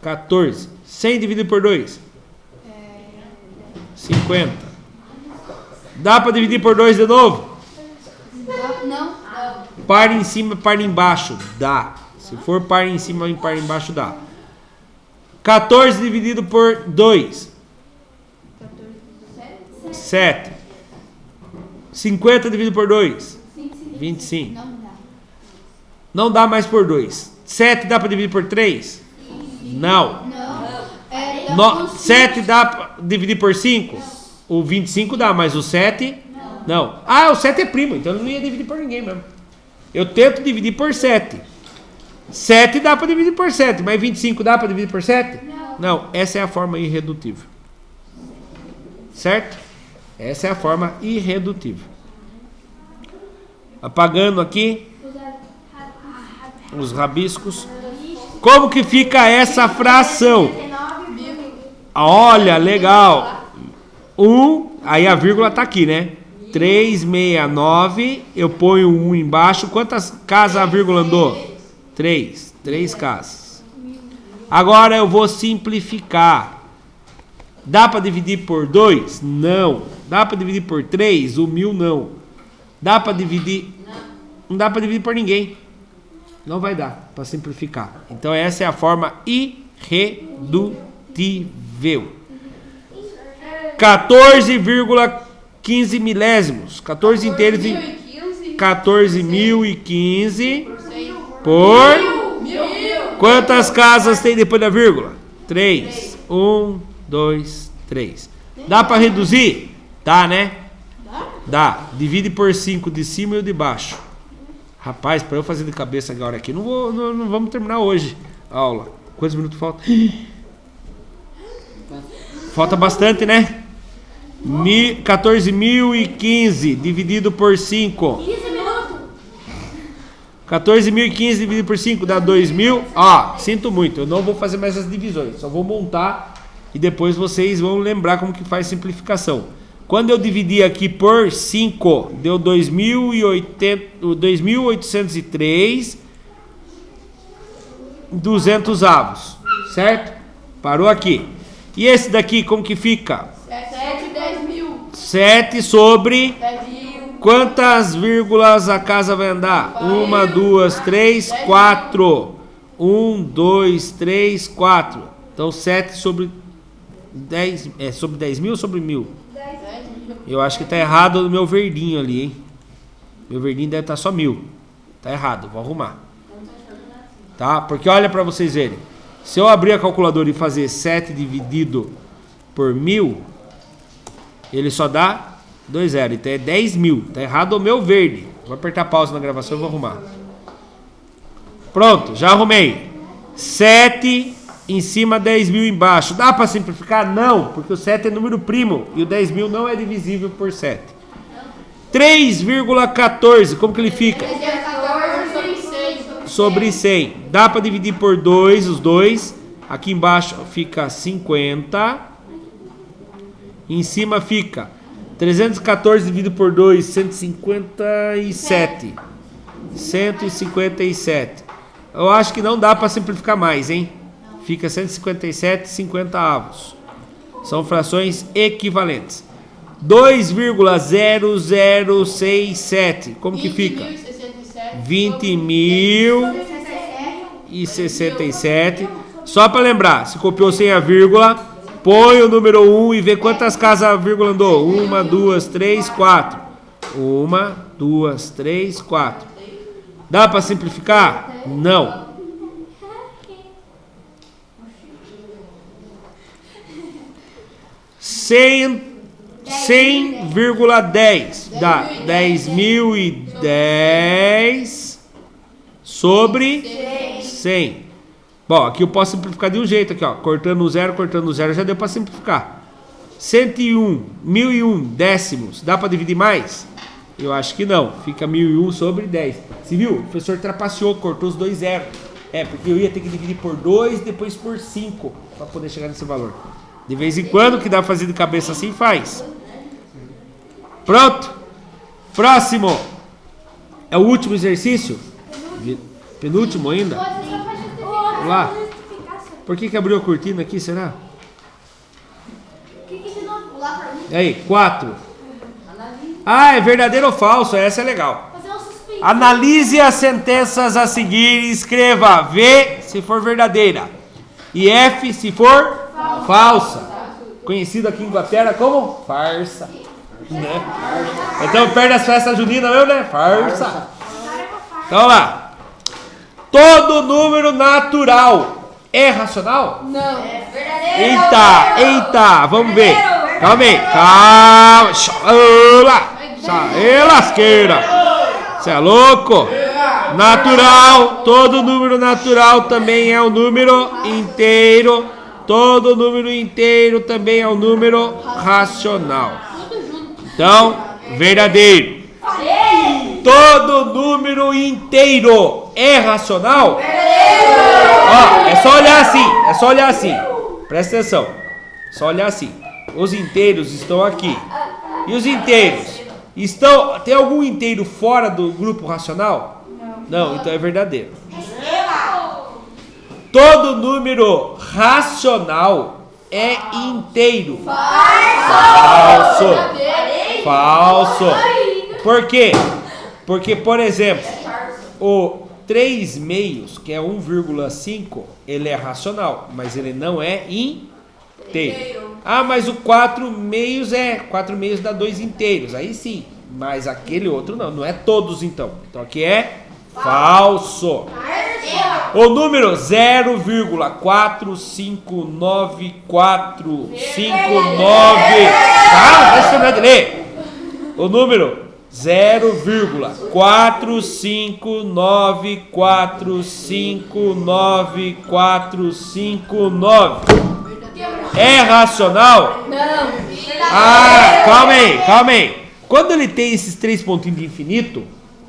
14. 100 dividido por 2. 50. Dá para dividir por 2 de novo? Não. Par em cima, par embaixo. Dá. Se for par em cima e par embaixo, dá. 14 dividido por 2. 7. 50 dividido por 2. 25. Não dá. Não dá mais por 2. 7 dá para dividir por 3? Não. Não. 7 dá para dividir por 5? O 25 dá, mas o 7? Não. Ah, o 7 é primo, então eu não ia dividir por ninguém mesmo. Eu tento dividir por 7. 7 dá para dividir por 7, mas 25 dá para dividir por 7? Não, essa é a forma irredutível. Certo? Essa é a forma irredutível. Apagando aqui os rabiscos. Como que fica essa fração? Olha, legal. 1, aí a vírgula tá aqui, né? 369, eu ponho 1 embaixo. Quantas casas a vírgula andou? 3 casas. Agora eu vou simplificar. Dá para dividir por 2? Não. Dá para dividir por 3? O 1000 não. Dá para dividir? Não dá para dividir por ninguém. Não vai dar para simplificar. Então essa é a forma irredutível. 14,15 milésimos. 14 inteiros em 14.015 por... Quantas casas tem depois da vírgula? 3. 1, 2, 3. Dá para reduzir? Dá, né? Dá. Divide por 5 de cima e o de baixo. Rapaz, para eu fazer de cabeça agora aqui, não vamos terminar hoje a aula. Quantos minutos faltam? Falta bastante, né? 14.015 dividido por 5. 15 minutos. 14.015 dividido por 5 dá 2.000. Ó, sinto muito, eu não vou fazer mais as divisões. Só vou montar e depois vocês vão lembrar como que faz simplificação. Quando eu dividi aqui por 5, deu 2.803 200 avos, certo? Parou aqui. E esse daqui, como que fica? 7 sobre... Quantas vírgulas a casa vai andar? 1, 2, 3, 4. 1, 2, 3, 4. Então 7 sobre 10. É sobre 10 mil ou sobre 1000? Eu acho que tá errado no meu verdinho ali, hein? Meu verdinho deve estar só 1000. Tá errado, vou arrumar. Tá? Porque olha para vocês verem. Se eu abrir a calculadora e fazer 7 dividido por 1000, ele só dá 2 zero. Então é 10.000. Tá errado o meu verde. Vou apertar pausa na gravação e vou arrumar. Pronto, já arrumei. 7 em cima, 10.000 embaixo. Dá para simplificar? Não, porque o 7 é número primo e o 10.000 não é divisível por 7. 3,14, como que ele fica? 14 Sobre 100. Dá para dividir por 2, os dois. Aqui embaixo fica 50. Em cima fica 314 dividido por 2, 157. 157. Eu acho que não dá para simplificar mais, hein? Fica 157, 50 avos. São frações equivalentes. 2,0067. Como que fica? 20.067. Só para lembrar, se copiou sem a vírgula, põe o número 1 e vê quantas casas a vírgula andou. 1, 2, 3, 4. 1, 2, 3, 4. Dá para simplificar? Não. 100,10 dá 10.010 sobre 100. Bom, aqui eu posso simplificar de um jeito aqui, ó, cortando o zero, já deu para simplificar. 1.001 décimos, dá para dividir mais? Eu acho que não, fica 1.001 sobre 10. Você viu? O professor trapaceou, cortou os dois zeros. Porque eu ia ter que dividir por 2 e depois por 5 para poder chegar nesse valor. De vez em quando, que dá pra fazer de cabeça assim, faz. Pronto? Próximo. É o último exercício? Penúltimo ainda? Vamos lá. Por que abriu a cortina aqui, será? E aí, 4. É verdadeiro ou falso? Essa é legal. Analise as sentenças a seguir e escreva V se for verdadeira e F se for falsa. Conhecido aqui em Inglaterra como farsa, né? Então perto das festas juninas mesmo, né? Farsa. Então vamos lá. Todo número natural é racional? Não. Eita, vamos ver. Calma aí, calma. Ei, lasqueira. Você é louco? Natural, todo número natural também é um número inteiro. Todo número inteiro também é um número racional. Então, verdadeiro. Todo número inteiro é racional? Ó, é só olhar assim. Presta atenção. Só olhar assim. Os inteiros estão aqui. E os inteiros? Tem algum inteiro fora do grupo racional? Não, então é verdadeiro. Todo número racional é inteiro. Falso. Por quê? Porque, por exemplo, o 3 meios, que é 1,5, ele é racional, mas ele não é inteiro. Mas o 4 meios 4 meios dá 2 inteiros, aí sim. Mas aquele outro não é todos então. Então aqui é falso. O número 0,459,459. Deixa eu terminar de ler. O número 0,459,459,459 é racional? Não. Calma aí. Quando ele tem esses 3 pontinhos de infinito,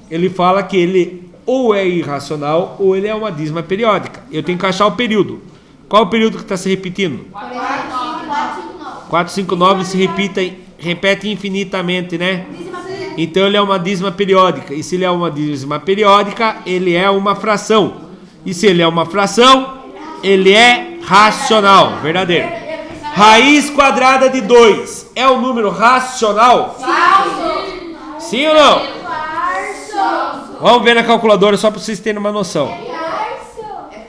ele fala que ele ou é irracional ou ele é uma dízima periódica. Eu tenho que achar o período. Qual é o período que está se repetindo? 459 se repete infinitamente, né? Então ele é uma dízima periódica. E se ele é uma dízima periódica, ele é uma fração. E se ele é uma fração, ele é racional. Verdadeiro. Raiz quadrada de 2 é um número racional? Falso. Sim ou não? Falso. Vamos ver na calculadora só para vocês terem uma noção. É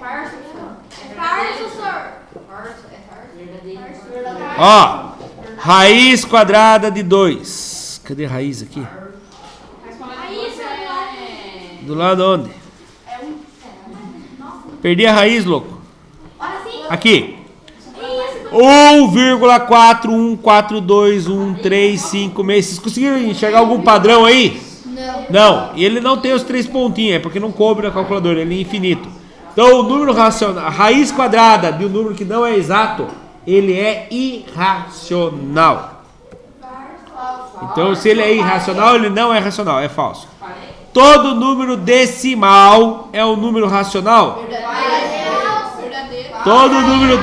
farso, senhor. Ó, raiz quadrada de 2. Cadê a raiz aqui? Do lado onde? Perdi a raiz, louco. Aqui. 1,4142135. Vocês conseguiram enxergar algum padrão aí? Não. E ele não tem os 3 pontinhos, é porque não coube na calculadora, ele é infinito. Então o número racional, a raiz quadrada de um número que não é exato, ele é irracional. Então se ele é irracional, ele não é racional, é falso. Todo número decimal é um número racional? Todo número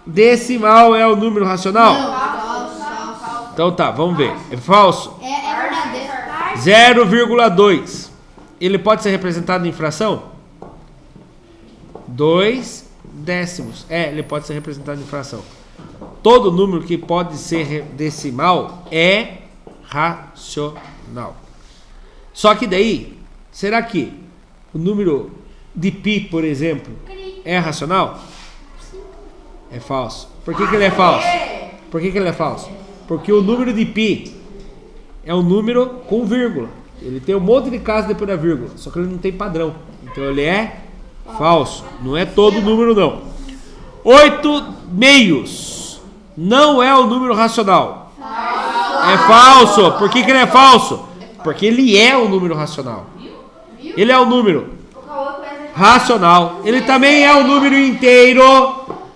decimal é um número racional? Então tá, vamos ver. É falso? É verdadeiro. 0,2. Ele pode ser representado em fração? 2 décimos. Ele pode ser representado em fração. Todo número que pode ser decimal é racional. Só que daí, será que o número de π, por exemplo, é racional? É falso. Por que ele é falso? Porque o número de π é um número com vírgula. Ele tem um monte de casos depois da vírgula, só que ele não tem padrão. Então ele é falso. Não é todo número, não. 8 meios não é um número racional. É falso. Por que ele é falso? Porque ele é um número racional. Ele é um número racional. Ele também é um número inteiro.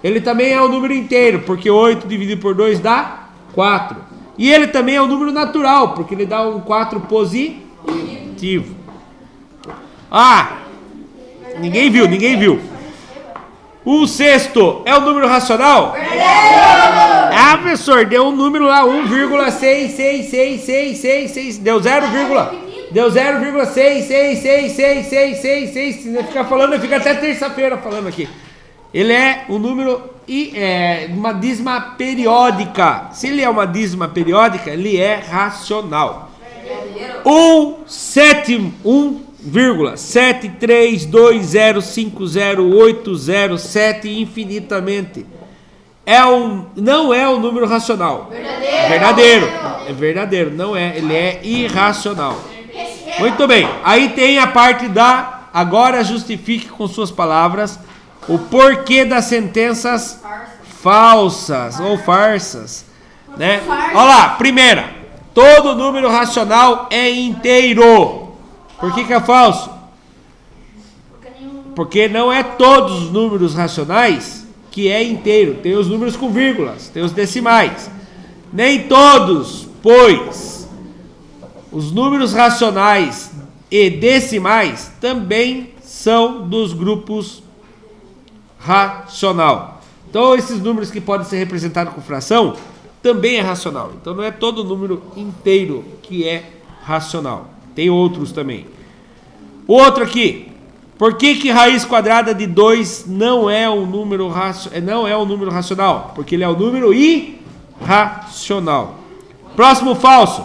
Ele também é um número inteiro, porque 8 dividido por 2 dá 4. E ele também é um número natural, porque ele dá um 4 positivo. Ah, ninguém viu. O sexto é um número racional? Ah, professor, deu um número lá, 1,6666666. Deu 0,6666666. Se ficar falando, fica até terça-feira falando aqui. Ele é um número uma dízima periódica. Se ele é uma dízima periódica, ele é racional. 1,7320508007 infinitamente. Não é um número racional. Verdadeiro. É verdadeiro, não é. Ele é irracional. Muito bem. Aí tem a parte da... Agora justifique com suas palavras o porquê das sentenças falsas ou farsas, né? Olha lá, primeira, todo número racional é inteiro. Por que é falso? Porque não é todos os números racionais que é inteiro. Tem os números com vírgulas, tem os decimais. Nem todos, pois os números racionais e decimais também são dos grupos racional. Então esses números que podem ser representados com fração também é racional. Então não é todo número inteiro que é racional. Tem outros também. O outro aqui. Por que raiz quadrada de 2 não é um número racional? Porque ele é um número irracional. Próximo falso.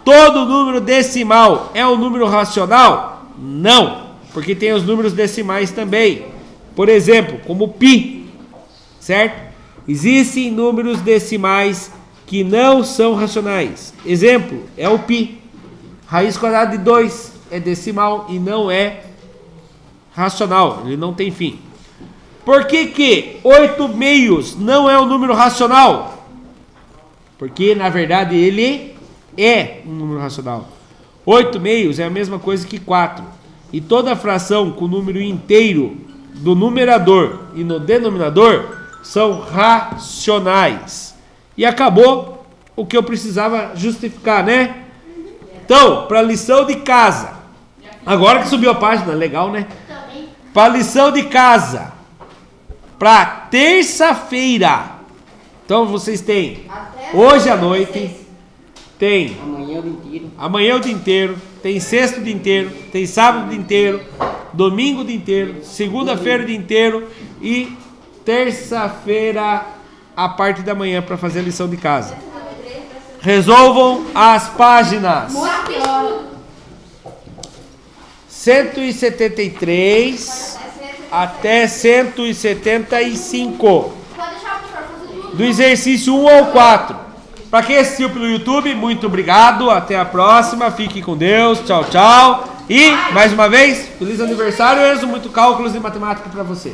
Todo número decimal é um número racional? Não. Porque tem os números decimais também. Por exemplo, como π, certo? Existem números decimais que não são racionais. Exemplo, é o π. Raiz quadrada de 2 é decimal e não é racional. Ele não tem fim. Por que 8 meios não é um número racional? Porque, na verdade, ele é um número racional. 8 meios é a mesma coisa que 4. E toda fração com número inteiro do numerador e no denominador são racionais. E acabou o que eu precisava justificar, né? Então, para a lição de casa, agora que subiu a página, legal, né? Para a lição de casa, para terça-feira, então vocês têm hoje à noite, tem amanhã o dia inteiro, tem sexta o dia inteiro, tem sábado o dia inteiro, domingo o dia inteiro, segunda-feira o dia inteiro e terça-feira a parte da manhã para fazer a lição de casa. Resolvam as páginas 173 até 175 do exercício 1 ao 4. Para quem assistiu pelo YouTube, muito obrigado, até a próxima, fique com Deus, tchau, tchau. E, mais uma vez, feliz aniversário, Enzo, muito cálculos e matemática para você.